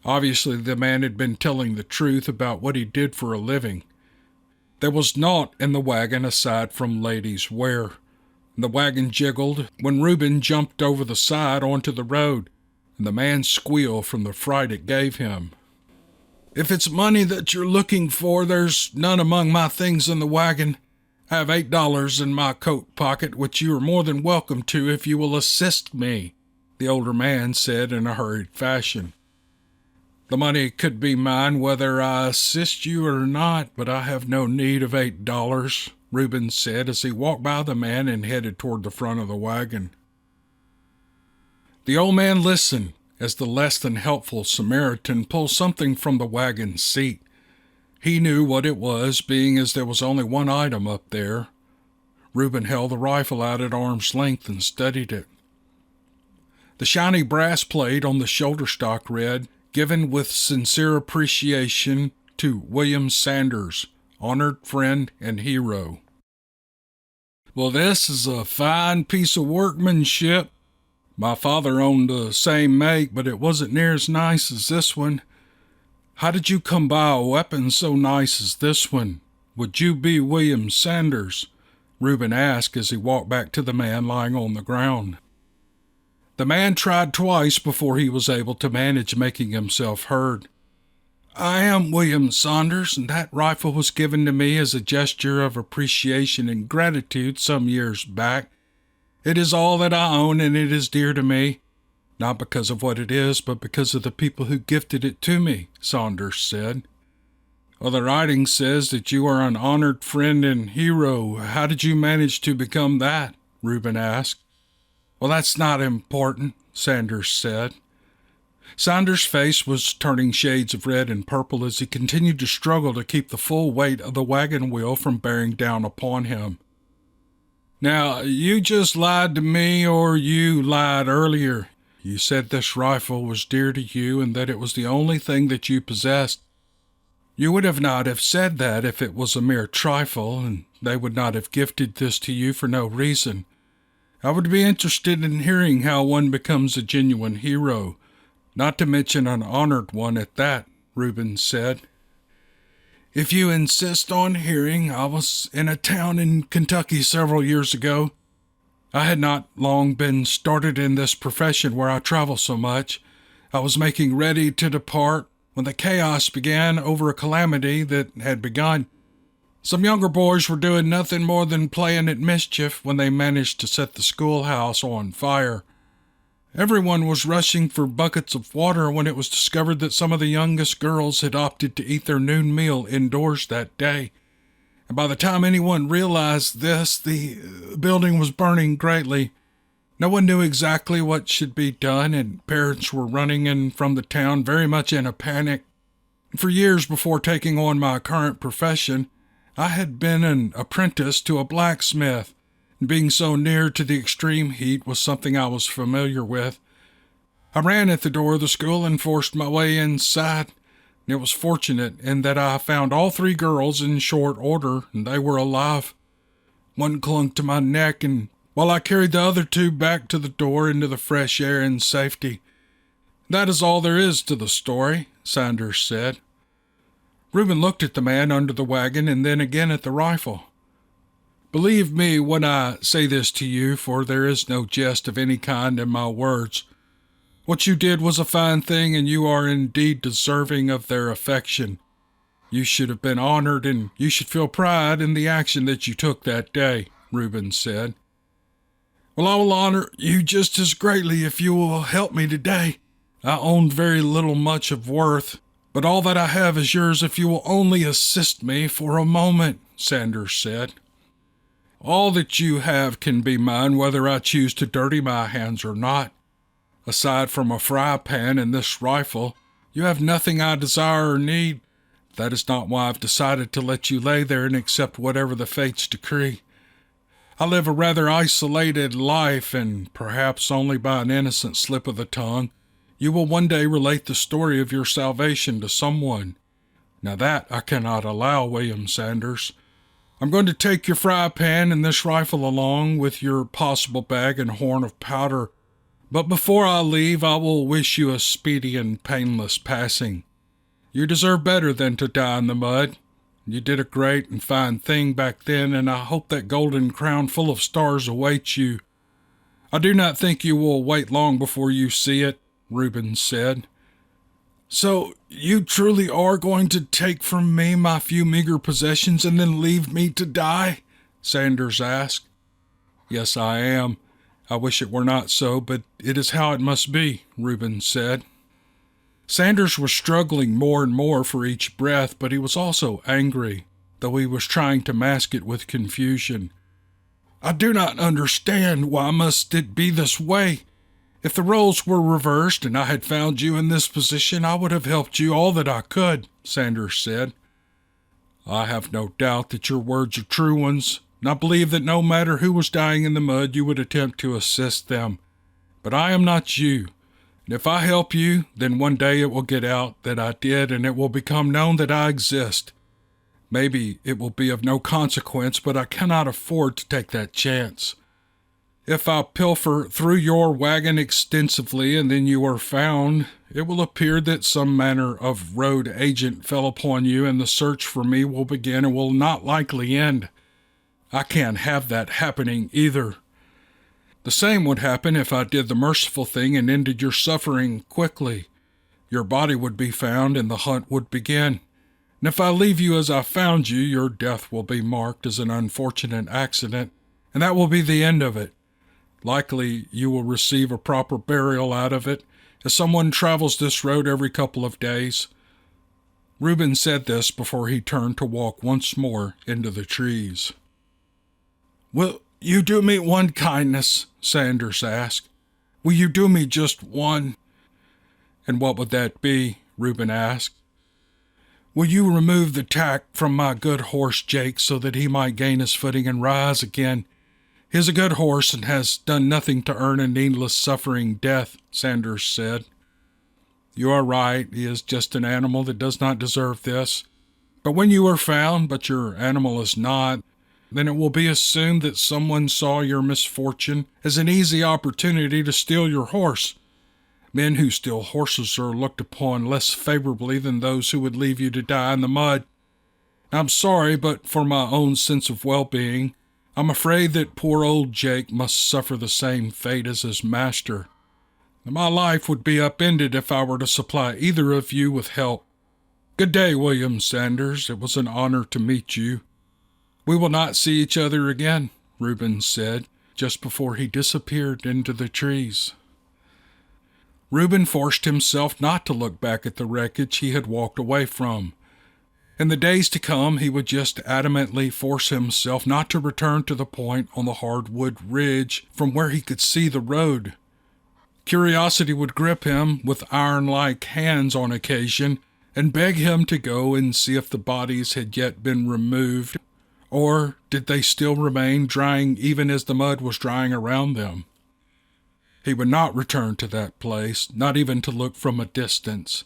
[SPEAKER 2] Obviously, the man had been telling the truth about what he did for a living. There was naught in the wagon aside from ladies' wear. The wagon jiggled when Reuben jumped over the side onto the road, and the man squealed from the fright it gave him. "If it's money that you're looking for, there's none among my things in the wagon. I have $8 in my coat pocket, which you are more than welcome to if you will assist me," the older man said in a hurried fashion. "The money could be mine whether I assist you or not, but I have no need of $8, Reuben said as he walked by the man and headed toward the front of the wagon. The old man listened as the less than helpful Samaritan pulled something from the wagon seat. He knew what it was, being as there was only one item up there. Reuben held the rifle out at arm's length and studied it. The shiny brass plate on the shoulder stock read, "Given with sincere appreciation to William Sanders, honored friend and hero." "Well, this is a fine piece of workmanship. My father owned the same make, but it wasn't near as nice as this one. How did you come by a weapon so nice as this one? Would you be William Sanders?" Reuben asked as he walked back to the man lying on the ground. The man tried twice before he was able to manage making himself heard. "I am William Saunders, and that rifle was given to me as a gesture of appreciation and gratitude some years back. It is all that I own, and it is dear to me, not because of what it is, but because of the people who gifted it to me," Saunders said. "Well, the writing says that you are an honored friend and hero. How did you manage to become that?" Reuben asked. "Well, that's not important," Sanders said. Saunders' face was turning shades of red and purple as he continued to struggle to keep the full weight of the wagon wheel from bearing down upon him. Now, you just lied to me, or you lied earlier. You said this rifle was dear to you and that it was the only thing that you possessed. You would have not have said that if it was a mere trifle, and they would not have gifted this to you for no reason. I would be interested in hearing how one becomes a genuine hero, not to mention an honored one at that, Reuben said. If you insist on hearing, I was in a town in Kentucky several years ago. I had not long been started in this profession where I travel so much. I was making ready to depart when the chaos began over a calamity that had begun. Some younger boys were doing nothing more than playing at mischief when they managed to set the schoolhouse on fire. Everyone was rushing for buckets of water when it was discovered that some of the youngest girls had opted to eat their noon meal indoors that day. And by the time anyone realized this, the building was burning greatly. No one knew exactly what should be done, and parents were running in from the town very much in a panic. For years before taking on my current profession, I had been an apprentice to a blacksmith, and being so near to the extreme heat was something I was familiar with. I ran at the door of the school and forced my way inside. It was fortunate in that I found all 3 girls in short order, and they were alive. One clung to my neck, and while I carried the other 2 back to the door into the fresh air and safety. That is all there is to the story, Sanders said. Reuben looked at the man under the wagon and then again at the rifle. Believe me when I say this to you, for there is no jest of any kind in my words. What you did was a fine thing, and you are indeed deserving of their affection. You should have been honored, and you should feel pride in the action that you took that day, Reuben said. Well, I will honor you just as greatly if you will help me today. I own very little much of worth, but all that I have is yours if you will only assist me for a moment, Sanders said. All that you have can be mine whether I choose to dirty my hands or not. Aside from a fry pan and this rifle, you have nothing I desire or need. That is not why I've decided to let you lay there and accept whatever the fates decree. I live a rather isolated life, and perhaps only by an innocent slip of the tongue, you will one day relate the story of your salvation to someone. Now that I cannot allow, William Sanders. I'm going to take your fry pan and this rifle along with your possible bag and horn of powder. But before I leave, I will wish you a speedy and painless passing. You deserve better than to die in the mud. You did a great and fine thing back then, and I hope that golden crown full of stars awaits you. I do not think you will wait long before you see it, Reuben said. So you truly are going to take from me my few meager possessions and then leave me to die? Sanders asked. Yes, I am. I wish it were not so, but it is how it must be, Reuben said. Sanders was struggling more and more for each breath, but he was also angry, though he was trying to mask it with confusion. I do not understand. Why must it be this way? If the roles were reversed and I had found you in this position, I would have helped you all that I could, Sanders said. I have no doubt that your words are true ones, and I believe that no matter who was dying in the mud, you would attempt to assist them. But I am not you. And if I help you, then one day it will get out that I did, and it will become known that I exist. Maybe it will be of no consequence, but I cannot afford to take that chance. If I pilfer through your wagon extensively and then you are found, it will appear that some manner of road agent fell upon you, and the search for me will begin and will not likely end. I can't have that happening either. The same would happen if I did the merciful thing and ended your suffering quickly. Your body would be found and the hunt would begin. And if I leave you as I found you, your death will be marked as an unfortunate accident, and that will be the end of it. Likely you will receive a proper burial out of it, as someone travels this road every couple of days. Reuben said this before he turned to walk once more into the trees. Will you do me one kindness? Sanders asked. Will you do me just one? And what would that be? Reuben asked. Will you remove the tack from my good horse Jake so that he might gain his footing and rise again? "He is a good horse and has done nothing to earn a needless suffering death," Sanders said. "You are right. He is just an animal that does not deserve this. But when you are found, but your animal is not, then it will be assumed that someone saw your misfortune as an easy opportunity to steal your horse. Men who steal horses are looked upon less favorably than those who would leave you to die in the mud. I'm sorry, but for my own sense of well-being, I'm afraid that poor old Jake must suffer the same fate as his master. My life would be upended if I were to supply either of you with help. Good day, William Sanders. It was an honor to meet you." "We will not see each other again," Reuben said, just before he disappeared into the trees. Reuben forced himself not to look back at the wreckage he had walked away from. In the days to come, he would just adamantly force himself not to return to the point on the hardwood ridge from where he could see the road. Curiosity would grip him with iron-like hands on occasion and beg him to go and see if the bodies had yet been removed, or did they still remain drying even as the mud was drying around them. He would not return to that place, not even to look from a distance.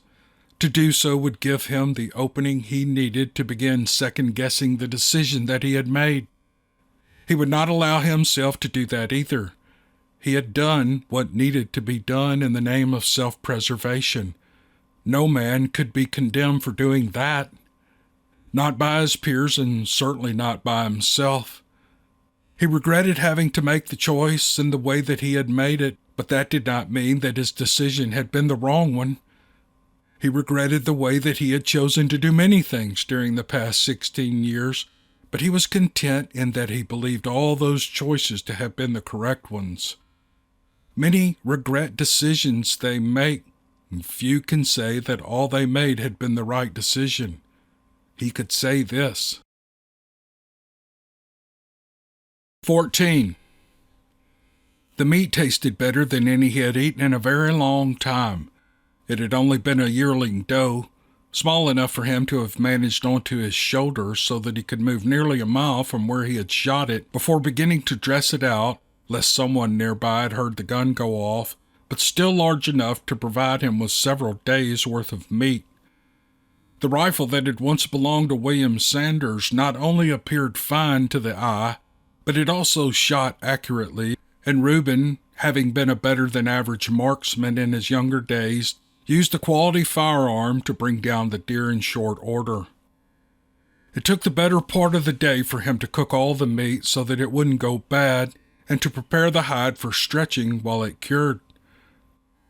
[SPEAKER 2] To do so would give him the opening he needed to begin second-guessing the decision that he had made. He would not allow himself to do that either. He had done what needed to be done in the name of self-preservation. No man could be condemned for doing that. Not by his peers and certainly not by himself. He regretted having to make the choice in the way that he had made it, but that did not mean that his decision had been the wrong one. He regretted the way that he had chosen to do many things during the past 16 years, but he was content in that he believed all those choices to have been the correct ones. Many regret decisions they make, and few can say that all they made had been the right decision. He could say this. 14. The meat tasted better than any he had eaten in a very long time. It had only been a yearling doe, small enough for him to have managed onto his shoulders so that he could move nearly a mile from where he had shot it before beginning to dress it out, lest someone nearby had heard the gun go off, but still large enough to provide him with several days' worth of meat. The rifle that had once belonged to William Sanders not only appeared fine to the eye, but it also shot accurately, and Reuben, having been a better-than-average marksman in his younger days, used a quality firearm to bring down the deer in short order. It took the better part of the day for him to cook all the meat so that it wouldn't go bad, and to prepare the hide for stretching while it cured.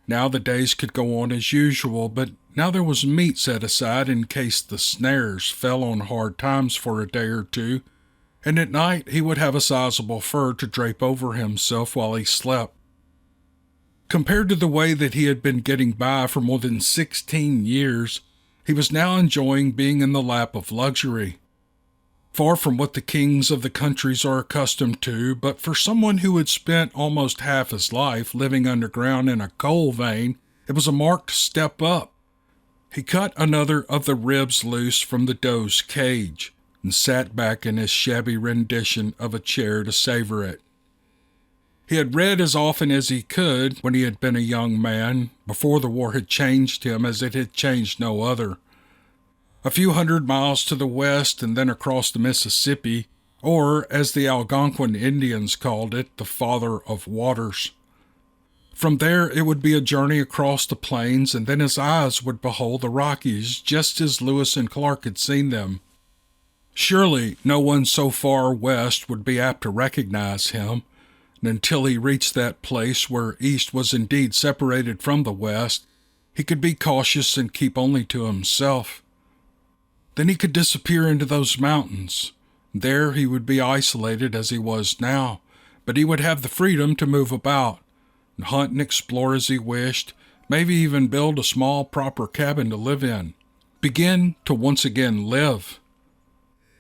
[SPEAKER 2] Now the days could go on as usual, but now there was meat set aside in case the snares fell on hard times for a day or two, and at night he would have a sizable fur to drape over himself while he slept. Compared to the way that he had been getting by for more than 16 years, he was now enjoying being in the lap of luxury. Far from what the kings of the countries are accustomed to, but for someone who had spent almost half his life living underground in a coal vein, it was a marked step up. He cut another of the ribs loose from the doe's cage and sat back in his shabby rendition of a chair to savor it. He had read as often as he could when he had been a young man, before the war had changed him as it had changed no other. A few 100 miles to the west and then across the Mississippi, or, as the Algonquin Indians called it, the Father of Waters. From there it would be a journey across the plains, and then his eyes would behold the Rockies just as Lewis and Clark had seen them. Surely no one so far west would be apt to recognize him, and until he reached that place where east was indeed separated from the west, he could be cautious and keep only to himself. Then he could disappear into those mountains. There he would be isolated as he was now, but he would have the freedom to move about, and hunt and explore as he wished, maybe even build a small proper cabin to live in. Begin to once again live.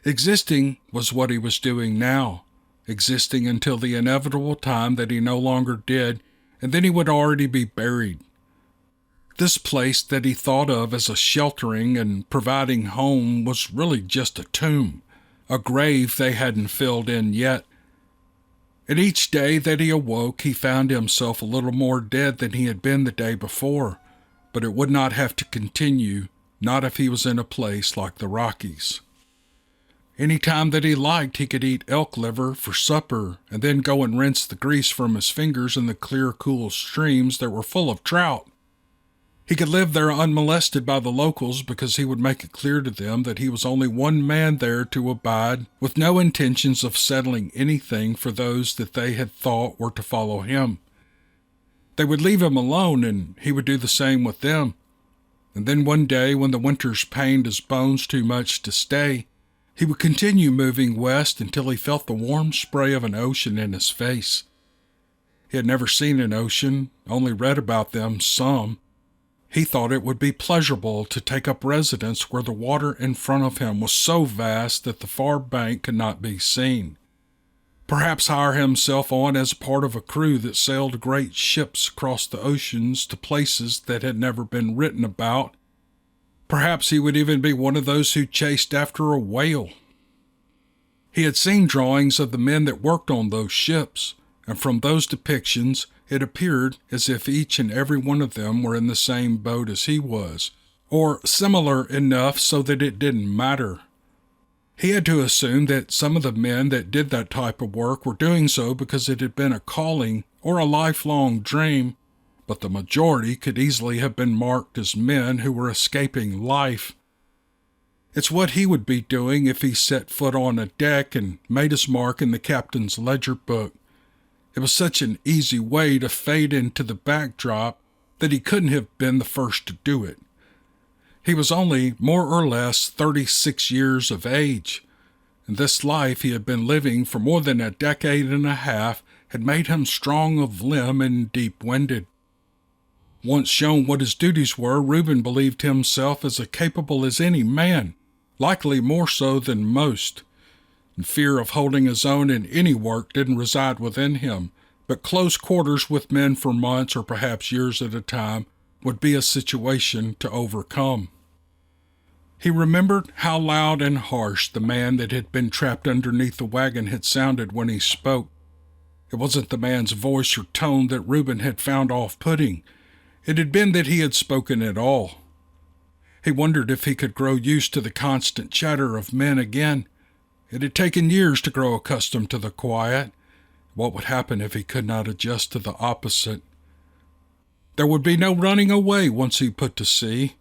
[SPEAKER 2] Existing was what he was doing now. Existing until the inevitable time that he no longer did, and then he would already be buried. This place that he thought of as a sheltering and providing home was really just a tomb, a grave they hadn't filled in yet. And each day that he awoke, he found himself a little more dead than he had been the day before, but it would not have to continue, not if he was in a place like the Rockies. Any time that he liked, he could eat elk liver for supper and then go and rinse the grease from his fingers in the clear, cool streams that were full of trout. He could live there unmolested by the locals because he would make it clear to them that he was only one man there to abide, with no intentions of settling anything for those that they had thought were to follow him. They would leave him alone, and he would do the same with them. And then one day, when the winters pained his bones too much to stay, he would continue moving west until he felt the warm spray of an ocean in his face. He had never seen an ocean, only read about them some. He thought it would be pleasurable to take up residence where the water in front of him was so vast that the far bank could not be seen. Perhaps hire himself on as part of a crew that sailed great ships across the oceans to places that had never been written about. Perhaps he would even be one of those who chased after a whale. He had seen drawings of the men that worked on those ships, and from those depictions it appeared as if each and every one of them were in the same boat as he was, or similar enough so that it didn't matter. He had to assume that some of the men that did that type of work were doing so because it had been a calling or a lifelong dream, but the majority could easily have been marked as men who were escaping life. It's what he would be doing if he set foot on a deck and made his mark in the captain's ledger book. It was such an easy way to fade into the backdrop that he couldn't have been the first to do it. He was only more or less 36 years of age, and this life he had been living for more than a decade and a half had made him strong of limb and deep-winded. Once shown what his duties were, Reuben believed himself as capable as any man, likely more so than most. And fear of holding his own in any work didn't reside within him, but close quarters with men for months or perhaps years at a time would be a situation to overcome. He remembered how loud and harsh the man that had been trapped underneath the wagon had sounded when he spoke. It wasn't the man's voice or tone that Reuben had found off-putting. It had been that he had spoken at all. He wondered if he could grow used to the constant chatter of men again. It had taken years to grow accustomed to the quiet. What would happen if he could not adjust to the opposite? There would be no running away once he put to sea,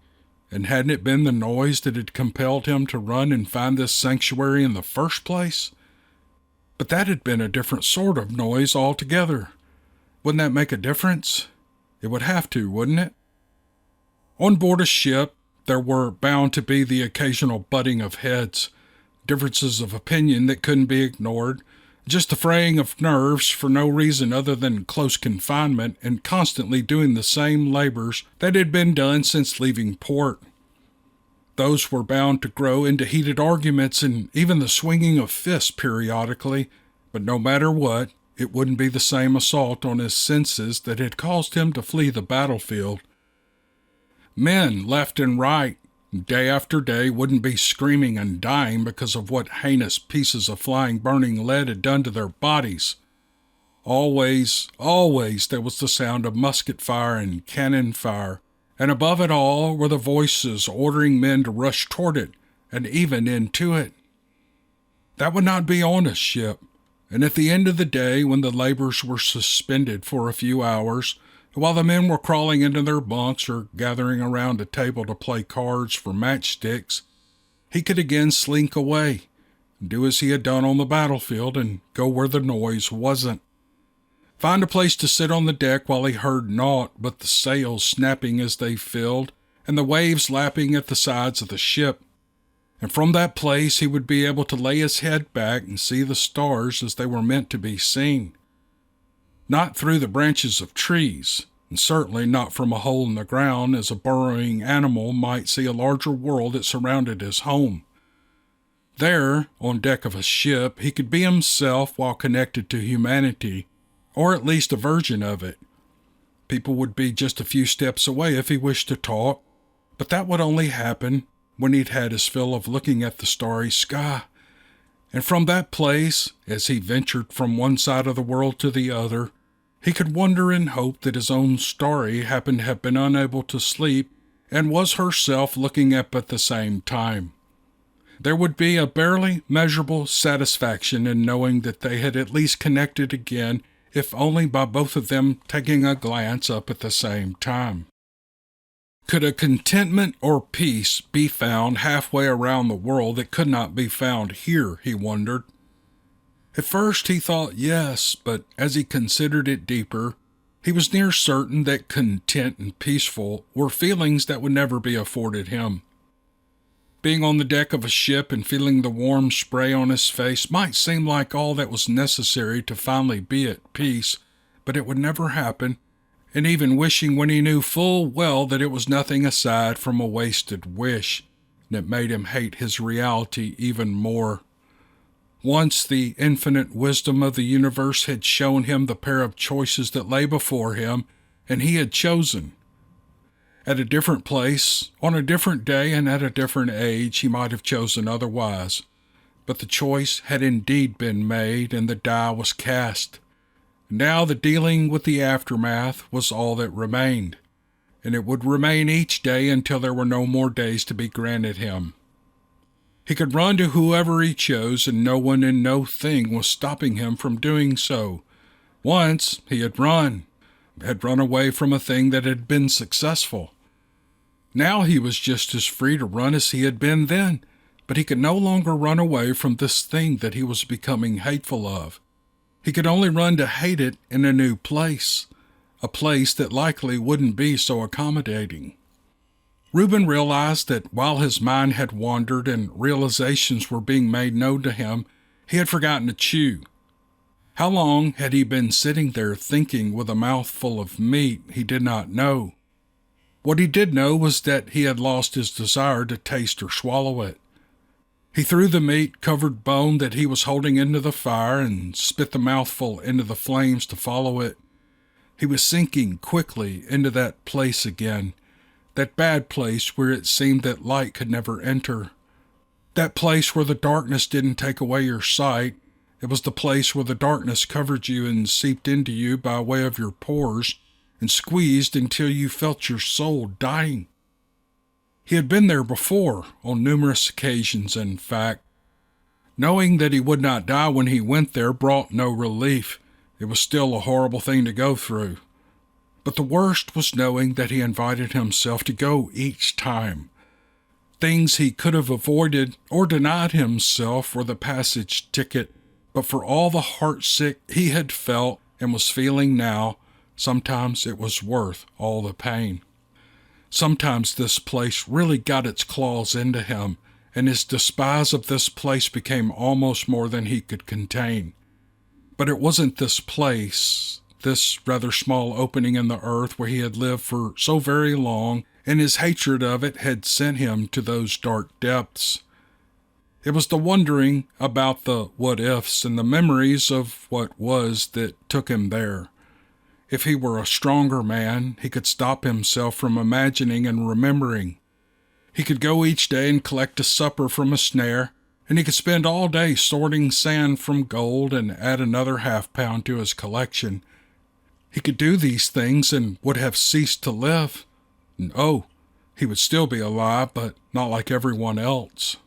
[SPEAKER 2] and hadn't it been the noise that had compelled him to run and find this sanctuary in the first place? But that had been a different sort of noise altogether. Wouldn't that make a difference? It would have to, wouldn't it? On board a ship, there were bound to be the occasional butting of heads, differences of opinion that couldn't be ignored, just the fraying of nerves for no reason other than close confinement and constantly doing the same labors that had been done since leaving port. Those were bound to grow into heated arguments and even the swinging of fists periodically, but no matter what, it wouldn't be the same assault on his senses that had caused him to flee the battlefield. Men left and right, day after day, wouldn't be screaming and dying because of what heinous pieces of flying burning lead had done to their bodies. Always there was the sound of musket fire and cannon fire, and above it all were the voices ordering men to rush toward it and even into it. That would not be on a ship, and at the end of the day, when the labors were suspended for a few hours, while the men were crawling into their bunks or gathering around a table to play cards for matchsticks, he could again slink away, do as he had done on the battlefield, and go where the noise wasn't. Find a place to sit on the deck while he heard naught but the sails snapping as they filled and the waves lapping at the sides of the ship. And from that place he would be able to lay his head back and see the stars as they were meant to be seen. Not through the branches of trees, and certainly not from a hole in the ground as a burrowing animal might see a larger world that surrounded his home. There, on deck of a ship, he could be himself while connected to humanity, or at least a version of it. People would be just a few steps away if he wished to talk, but that would only happen when he'd had his fill of looking at the starry sky. And from that place, as he ventured from one side of the world to the other, he could wonder and hope that his own Starry happened to have been unable to sleep and was herself looking up at the same time. There would be a barely measurable satisfaction in knowing that they had at least connected again, if only by both of them taking a glance up at the same time. Could a contentment or peace be found halfway around the world that could not be found here, he wondered. At first he thought yes, but as he considered it deeper, he was near certain that content and peaceful were feelings that would never be afforded him. Being on the deck of a ship and feeling the warm spray on his face might seem like all that was necessary to finally be at peace, but it would never happen, and even wishing when he knew full well that it was nothing aside from a wasted wish, and it made him hate his reality even more. Once the infinite wisdom of the universe had shown him the pair of choices that lay before him, and he had chosen. At a different place, on a different day, and at a different age, he might have chosen otherwise. But the choice had indeed been made, and the die was cast. Now the dealing with the aftermath was all that remained, and it would remain each day until there were no more days to be granted him. He could run to whoever he chose, and no one and no thing was stopping him from doing so. Once he had run away from a thing that had been successful. Now he was just as free to run as he had been then, but he could no longer run away from this thing that he was becoming hateful of. He could only run to hate it in a new place, a place that likely wouldn't be so accommodating. Reuben realized that while his mind had wandered and realizations were being made known to him, he had forgotten to chew. How long had he been sitting there thinking with a mouthful of meat he did not know? What he did know was that he had lost his desire to taste or swallow it. He threw the meat-covered bone that he was holding into the fire and spit the mouthful into the flames to follow it. He was sinking quickly into that place again, that bad place where it seemed that light could never enter. That place where the darkness didn't take away your sight. It was the place where the darkness covered you and seeped into you by way of your pores and squeezed until you felt your soul dying. He had been there before, on numerous occasions, in fact. Knowing that he would not die when he went there brought no relief. It was still a horrible thing to go through. But the worst was knowing that he invited himself to go each time. Things he could have avoided or denied himself were the passage ticket, but for all the heartsick he had felt and was feeling now, sometimes it was worth all the pain. Sometimes this place really got its claws into him, and his despise of this place became almost more than he could contain. But it wasn't this place, this rather small opening in the earth where he had lived for so very long, and his hatred of it had sent him to those dark depths. It was the wondering about the what-ifs and the memories of what was that took him there. If he were a stronger man, he could stop himself from imagining and remembering. He could go each day and collect a supper from a snare, and he could spend all day sorting sand from gold and add another half-pound to his collection. He could do these things and would have ceased to live. And he would still be alive, but not like everyone else.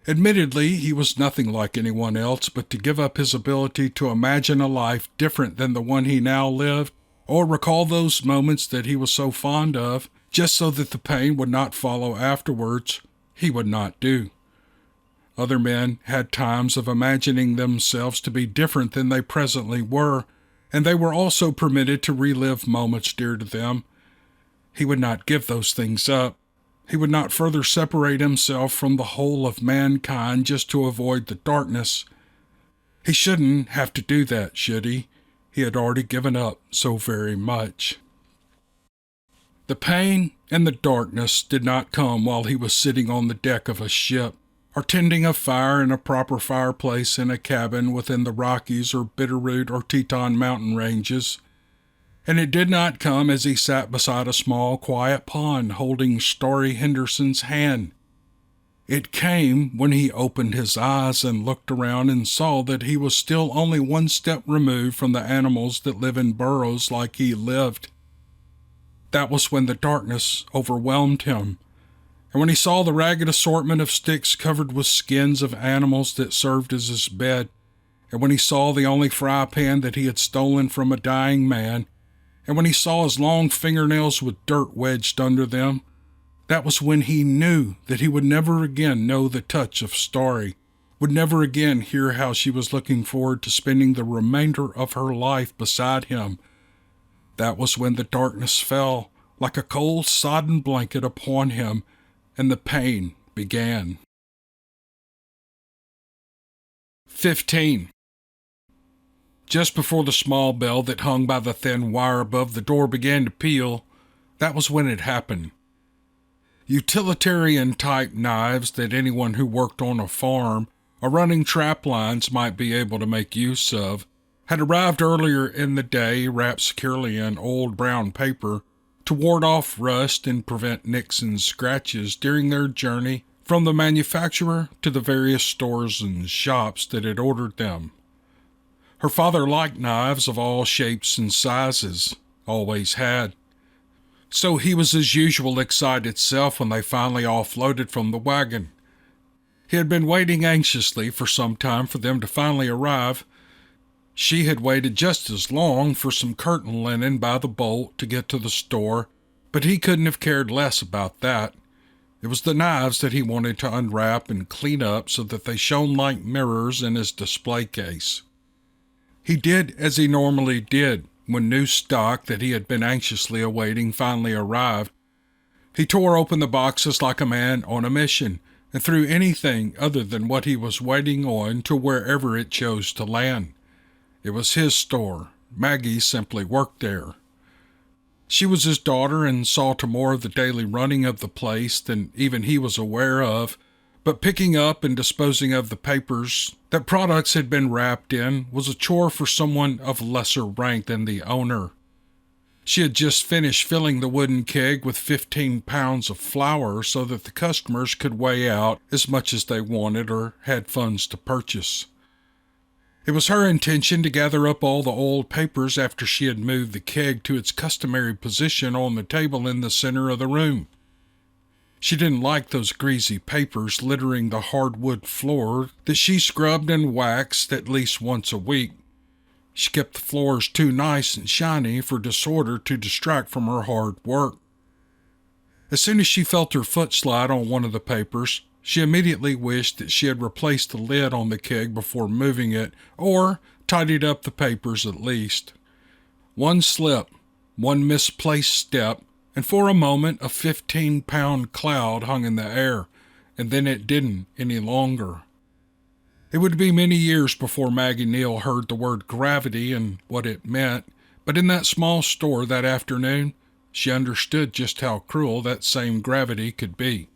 [SPEAKER 2] Admittedly, he was nothing like anyone else, but to give up his ability to imagine a life different than the one he now lived, or recall those moments that he was so fond of, just so that the pain would not follow afterwards, he would not do. Other men had times of imagining themselves to be different than they presently were, and they were also permitted to relive moments dear to them. He would not give those things up. He would not further separate himself from the whole of mankind just to avoid the darkness. He shouldn't have to do that, should he? He had already given up so very much. The pain and the darkness did not come while he was sitting on the deck of a ship, or tending a fire in a proper fireplace in a cabin within the Rockies or Bitterroot or Teton mountain ranges. And it did not come as he sat beside a small, quiet pond holding Starry Henderson's hand. It came when he opened his eyes and looked around and saw that he was still only one step removed from the animals that live in burrows like he lived. That was when the darkness overwhelmed him, and when he saw the ragged assortment of sticks covered with skins of animals that served as his bed, and when he saw the only fry pan that he had stolen from a dying man, and when he saw his long fingernails with dirt wedged under them, that was when he knew that he would never again know the touch of Starry, would never again hear how she was looking forward to spending the remainder of her life beside him. That was when the darkness fell like a cold, sodden blanket upon him, and the pain began. 15. Just before the small bell that hung by the thin wire above the door began to peal, that was when it happened. Utilitarian-type knives that anyone who worked on a farm or running trap lines might be able to make use of had arrived earlier in the day, wrapped securely in old brown paper to ward off rust and prevent nicks and scratches during their journey from the manufacturer to the various stores and shops that had ordered them. Her father liked knives of all shapes and sizes, always had. So he was his usual excited self when they finally offloaded from the wagon. He had been waiting anxiously for some time for them to finally arrive. She had waited just as long for some curtain linen by the bolt to get to the store, but he couldn't have cared less about that. It was the knives that he wanted to unwrap and clean up so that they shone like mirrors in his display case. He did as he normally did when new stock that he had been anxiously awaiting finally arrived. He tore open the boxes like a man on a mission and threw anything other than what he was waiting on to wherever it chose to land. It was his store. Maggie simply worked there. She was his daughter and saw to more of the daily running of the place than even he was aware of, but picking up and disposing of the papers that products had been wrapped in was a chore for someone of lesser rank than the owner. She had just finished filling the wooden keg with 15 pounds of flour so that the customers could weigh out as much as they wanted or had funds to purchase. It was her intention to gather up all the old papers after she had moved the keg to its customary position on the table in the center of the room. She didn't like those greasy papers littering the hardwood floor that she scrubbed and waxed at least once a week. She kept the floors too nice and shiny for disorder to distract from her hard work. As soon as she felt her foot slide on one of the papers, she immediately wished that she had replaced the lid on the keg before moving it, or tidied up the papers at least. One slip, one misplaced step, and for a moment a 15-pound cloud hung in the air, and then it didn't any longer. It would be many years before Maggie Neal heard the word gravity and what it meant, but in that small store that afternoon, she understood just how cruel that same gravity could be.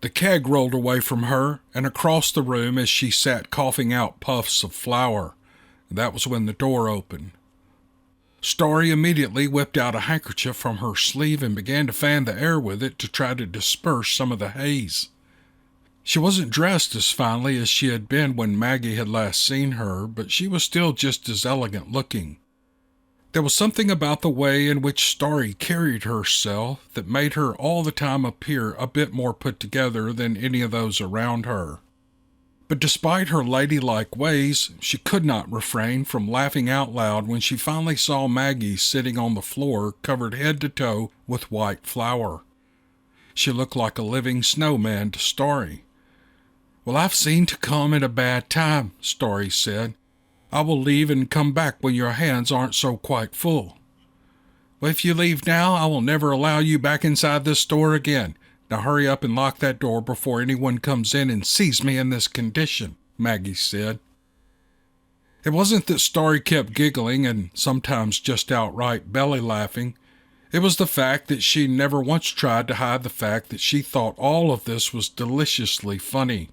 [SPEAKER 2] The keg rolled away from her and across the room as she sat coughing out puffs of flour. That was when the door opened. Starry immediately whipped out a handkerchief from her sleeve and began to fan the air with it to try to disperse some of the haze. She wasn't dressed as finely as she had been when Maggie had last seen her, but she was still just as elegant looking. There was something about the way in which Starry carried herself that made her all the time appear a bit more put together than any of those around her. But despite her ladylike ways, she could not refrain from laughing out loud when she finally saw Maggie sitting on the floor covered head to toe with white flour. She looked like a living snowman to Starry. "Well, I've seen to come at a bad time," Starry said. "I will leave and come back when your hands aren't so quite full." "Well, if you leave now, I will never allow you back inside this store again. Now hurry up and lock that door before anyone comes in and sees me in this condition," Maggie said. It wasn't that Starry kept giggling and sometimes just outright belly laughing. It was the fact that she never once tried to hide the fact that she thought all of this was deliciously funny.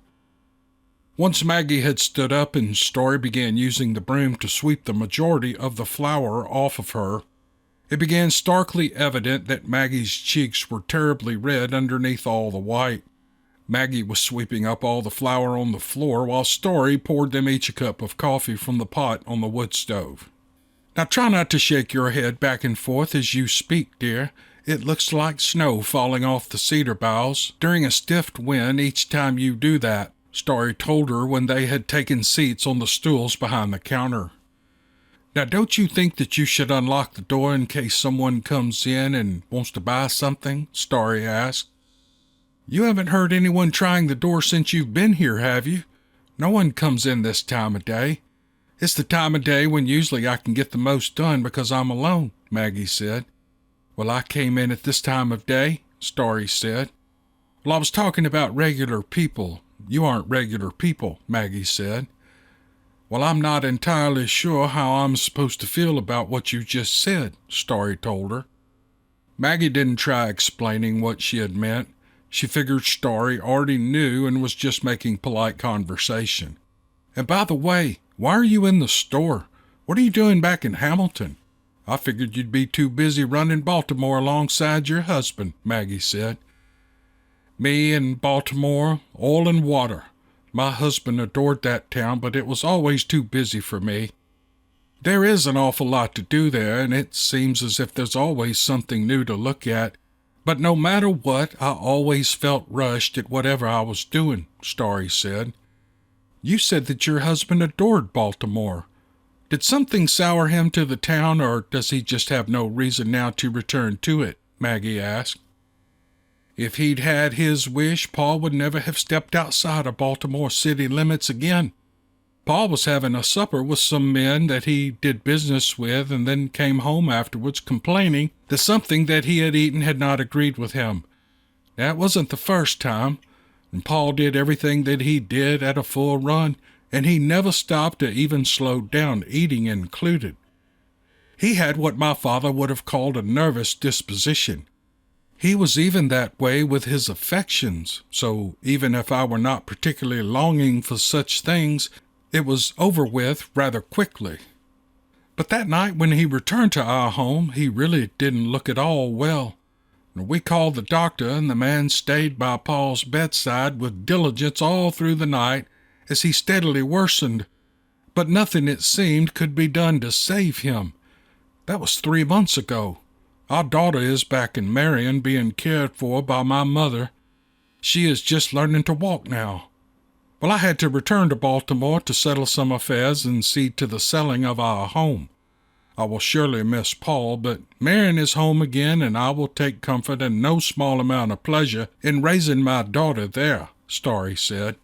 [SPEAKER 2] Once Maggie had stood up and Starry began using the broom to sweep the majority of the flour off of her, it began starkly evident that Maggie's cheeks were terribly red underneath all the white. Maggie was sweeping up all the flour on the floor while Starry poured them each a cup of coffee from the pot on the wood stove. Now try not to shake your head back and forth as you speak, dear. It looks like snow falling off the cedar boughs during a stiff wind each time you do that, Starry told her when they had taken seats on the stools behind the counter. Now don't you think that you should unlock the door in case someone comes in and wants to buy something? Starry asked. You haven't heard anyone trying the door since you've been here, have you? No one comes in this time of day. It's the time of day when usually I can get the most done because I'm alone, Maggie said. Well, I came in at this time of day, Starry said. Well, I was talking about regular people. You aren't regular people, Maggie said. Well, I'm not entirely sure how I'm supposed to feel about what you just said, Starry told her. Maggie didn't try explaining what she had meant. She figured Starry already knew and was just making polite conversation. And by the way, why are you in the store? What are you doing back in Hamilton? I figured you'd be too busy running Baltimore alongside your husband, Maggie said. Me and Baltimore, oil and water. My husband adored that town, but it was always too busy for me. There is an awful lot to do there, and it seems as if there's always something new to look at. But no matter what, I always felt rushed at whatever I was doing, Starry said. You said that your husband adored Baltimore. Did something sour him to the town, or does he just have no reason now to return to it? Maggie asked. If he'd had his wish, Paul would never have stepped outside of Baltimore city limits again. Paul was having a supper with some men that he did business with and then came home afterwards complaining that something that he had eaten had not agreed with him. That wasn't the first time, and Paul did everything that he did at a full run, and he never stopped or even slowed down, eating included. He had what my father would have called a nervous disposition. He was even that way with his affections, so even if I were not particularly longing for such things, it was over with rather quickly. But that night when he returned to our home, he really didn't look at all well. We called the doctor, and the man stayed by Paul's bedside with diligence all through the night as he steadily worsened. But nothing, it seemed, could be done to save him. That was 3 months ago. Our daughter is back in Marion being cared for by my mother. She is just learning to walk now. Well, I had to return to Baltimore to settle some affairs and see to the selling of our home. I will surely miss Paul, but Marion is home again, and I will take comfort and no small amount of pleasure in raising my daughter there, Starry said.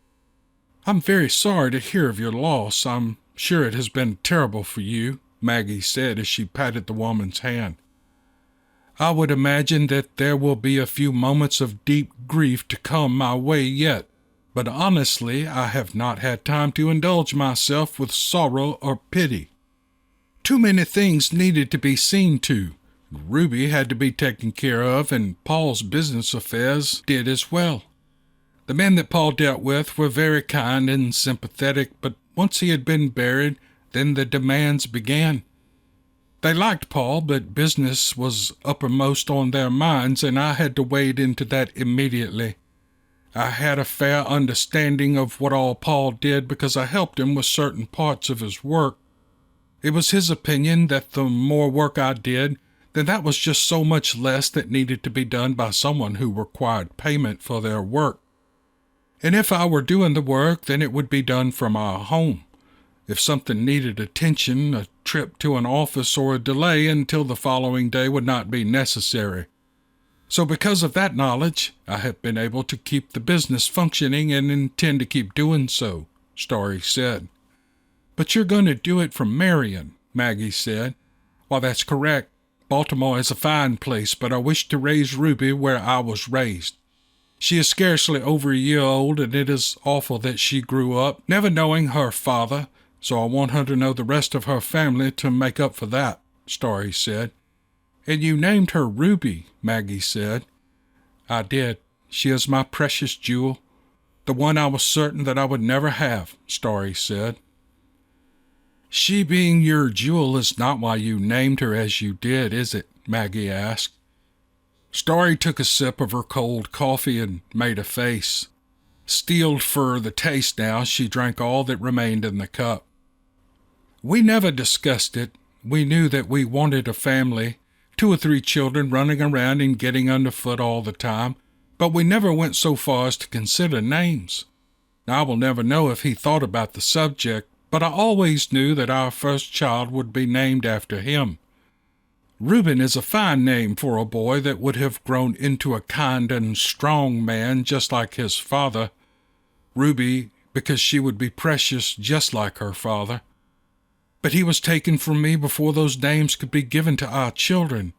[SPEAKER 2] I'm very sorry to hear of your loss. I'm sure it has been terrible for you, Maggie said as she patted the woman's hand. I would imagine that there will be a few moments of deep grief to come my way yet, but honestly, I have not had time to indulge myself with sorrow or pity. Too many things needed to be seen to. Ruby had to be taken care of, and Paul's business affairs did as well. The men that Paul dealt with were very kind and sympathetic, but once he had been buried, then the demands began. They liked Paul, but business was uppermost on their minds, and I had to wade into that immediately. I had a fair understanding of what all Paul did because I helped him with certain parts of his work. It was his opinion that the more work I did, then that was just so much less that needed to be done by someone who required payment for their work. And if I were doing the work, then it would be done from our home. If something needed attention, a trip to an office or a delay until the following day would not be necessary. So because of that knowledge, I have been able to keep the business functioning and intend to keep doing so, Starry said. But you're going to do it from Marion, Maggie said. Well, that's correct. Baltimore is a fine place, but I wish to raise Ruby where I was raised. She is scarcely over a year old, and it is awful that she grew up, never knowing her father, so I want her to know the rest of her family to make up for that, Starry said. And you named her Ruby, Maggie said. I did. She is my precious jewel, the one I was certain that I would never have, Starry said. She being your jewel is not why you named her as you did, is it? Maggie asked. Starry took a sip of her cold coffee and made a face. Steeled for the taste now, she drank all that remained in the cup. We never discussed it. We knew that we wanted a family, 2 or 3 children running around and getting underfoot all the time, but we never went so far as to consider names. Now, I will never know if he thought about the subject, but I always knew that our first child would be named after him. Reuben is a fine name for a boy that would have grown into a kind and strong man just like his father. Ruby, because she would be precious just like her father. But he was taken from me before those names could be given to our children.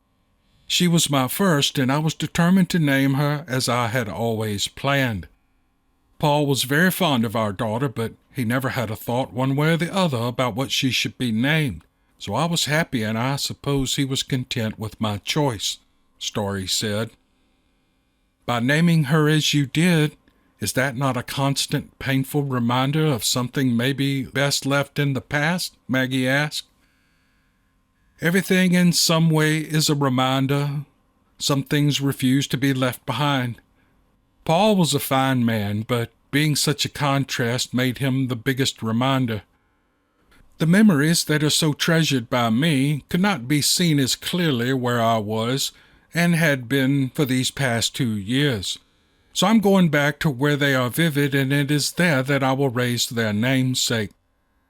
[SPEAKER 2] She was my first, and I was determined to name her as I had always planned. Paul was very fond of our daughter, but he never had a thought one way or the other about what she should be named. So I was happy, and I suppose he was content with my choice, Starry said. By naming her as you did, is that not a constant, painful reminder of something maybe best left in the past? Maggie asked. Everything in some way is a reminder. Some things refuse to be left behind. Paul was a fine man, but being such a contrast made him the biggest reminder. The memories that are so treasured by me could not be seen as clearly where I was and had been for these past 2 years. So I'm going back to where they are vivid, and it is there that I will raise their namesake.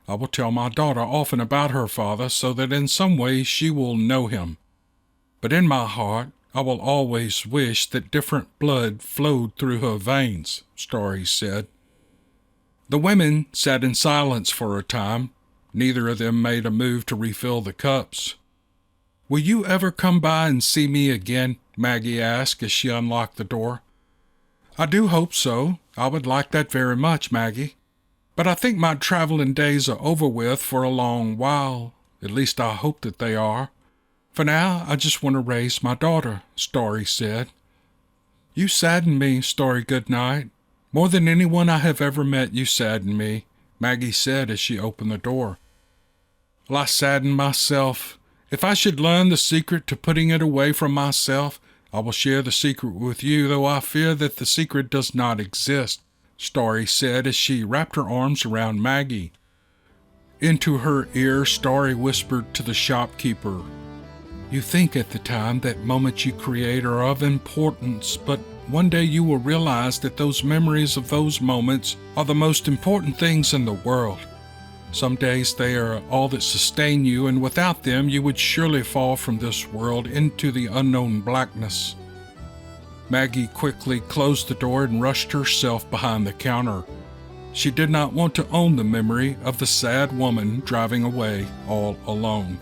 [SPEAKER 2] I will tell my daughter often about her father so that in some way she will know him. But in my heart, I will always wish that different blood flowed through her veins, Starry said. The women sat in silence for a time. Neither of them made a move to refill the cups. Will you ever come by and see me again? Maggie asked as she unlocked the door. I do hope so. I would like that very much, Maggie. But I think my traveling days are over with for a long while. At least I hope that they are. For now, I just want to raise my daughter, Starry said. You sadden me, Starry Goodnight. More than anyone I have ever met, you sadden me, Maggie said as she opened the door. Well, I sadden myself. If I should learn the secret to putting it away from myself, I will share the secret with you, though I fear that the secret does not exist, Starry said as she wrapped her arms around Maggie. Into her ear, Starry whispered to the shopkeeper, You think at the time that moments you create are of importance, but one day you will realize that those memories of those moments are the most important things in the world. Some days they are all that sustain you, and without them you would surely fall from this world into the unknown blackness. Maggie quickly closed the door and rushed herself behind the counter. She did not want to own the memory of the sad woman driving away all alone.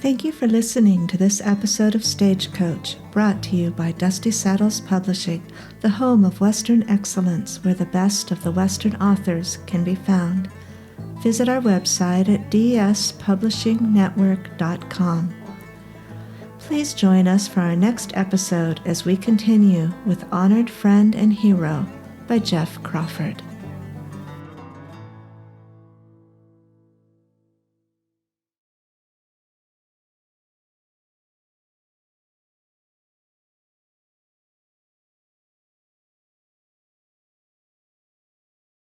[SPEAKER 1] Thank you for listening to this episode of Stagecoach, brought to you by Dusty Saddles Publishing, the home of Western excellence where the best of the Western authors can be found. Visit our website at dspublishingnetwork.com. Please join us for our next episode as we continue with Honored Friend and Hero by Jeff Crawford.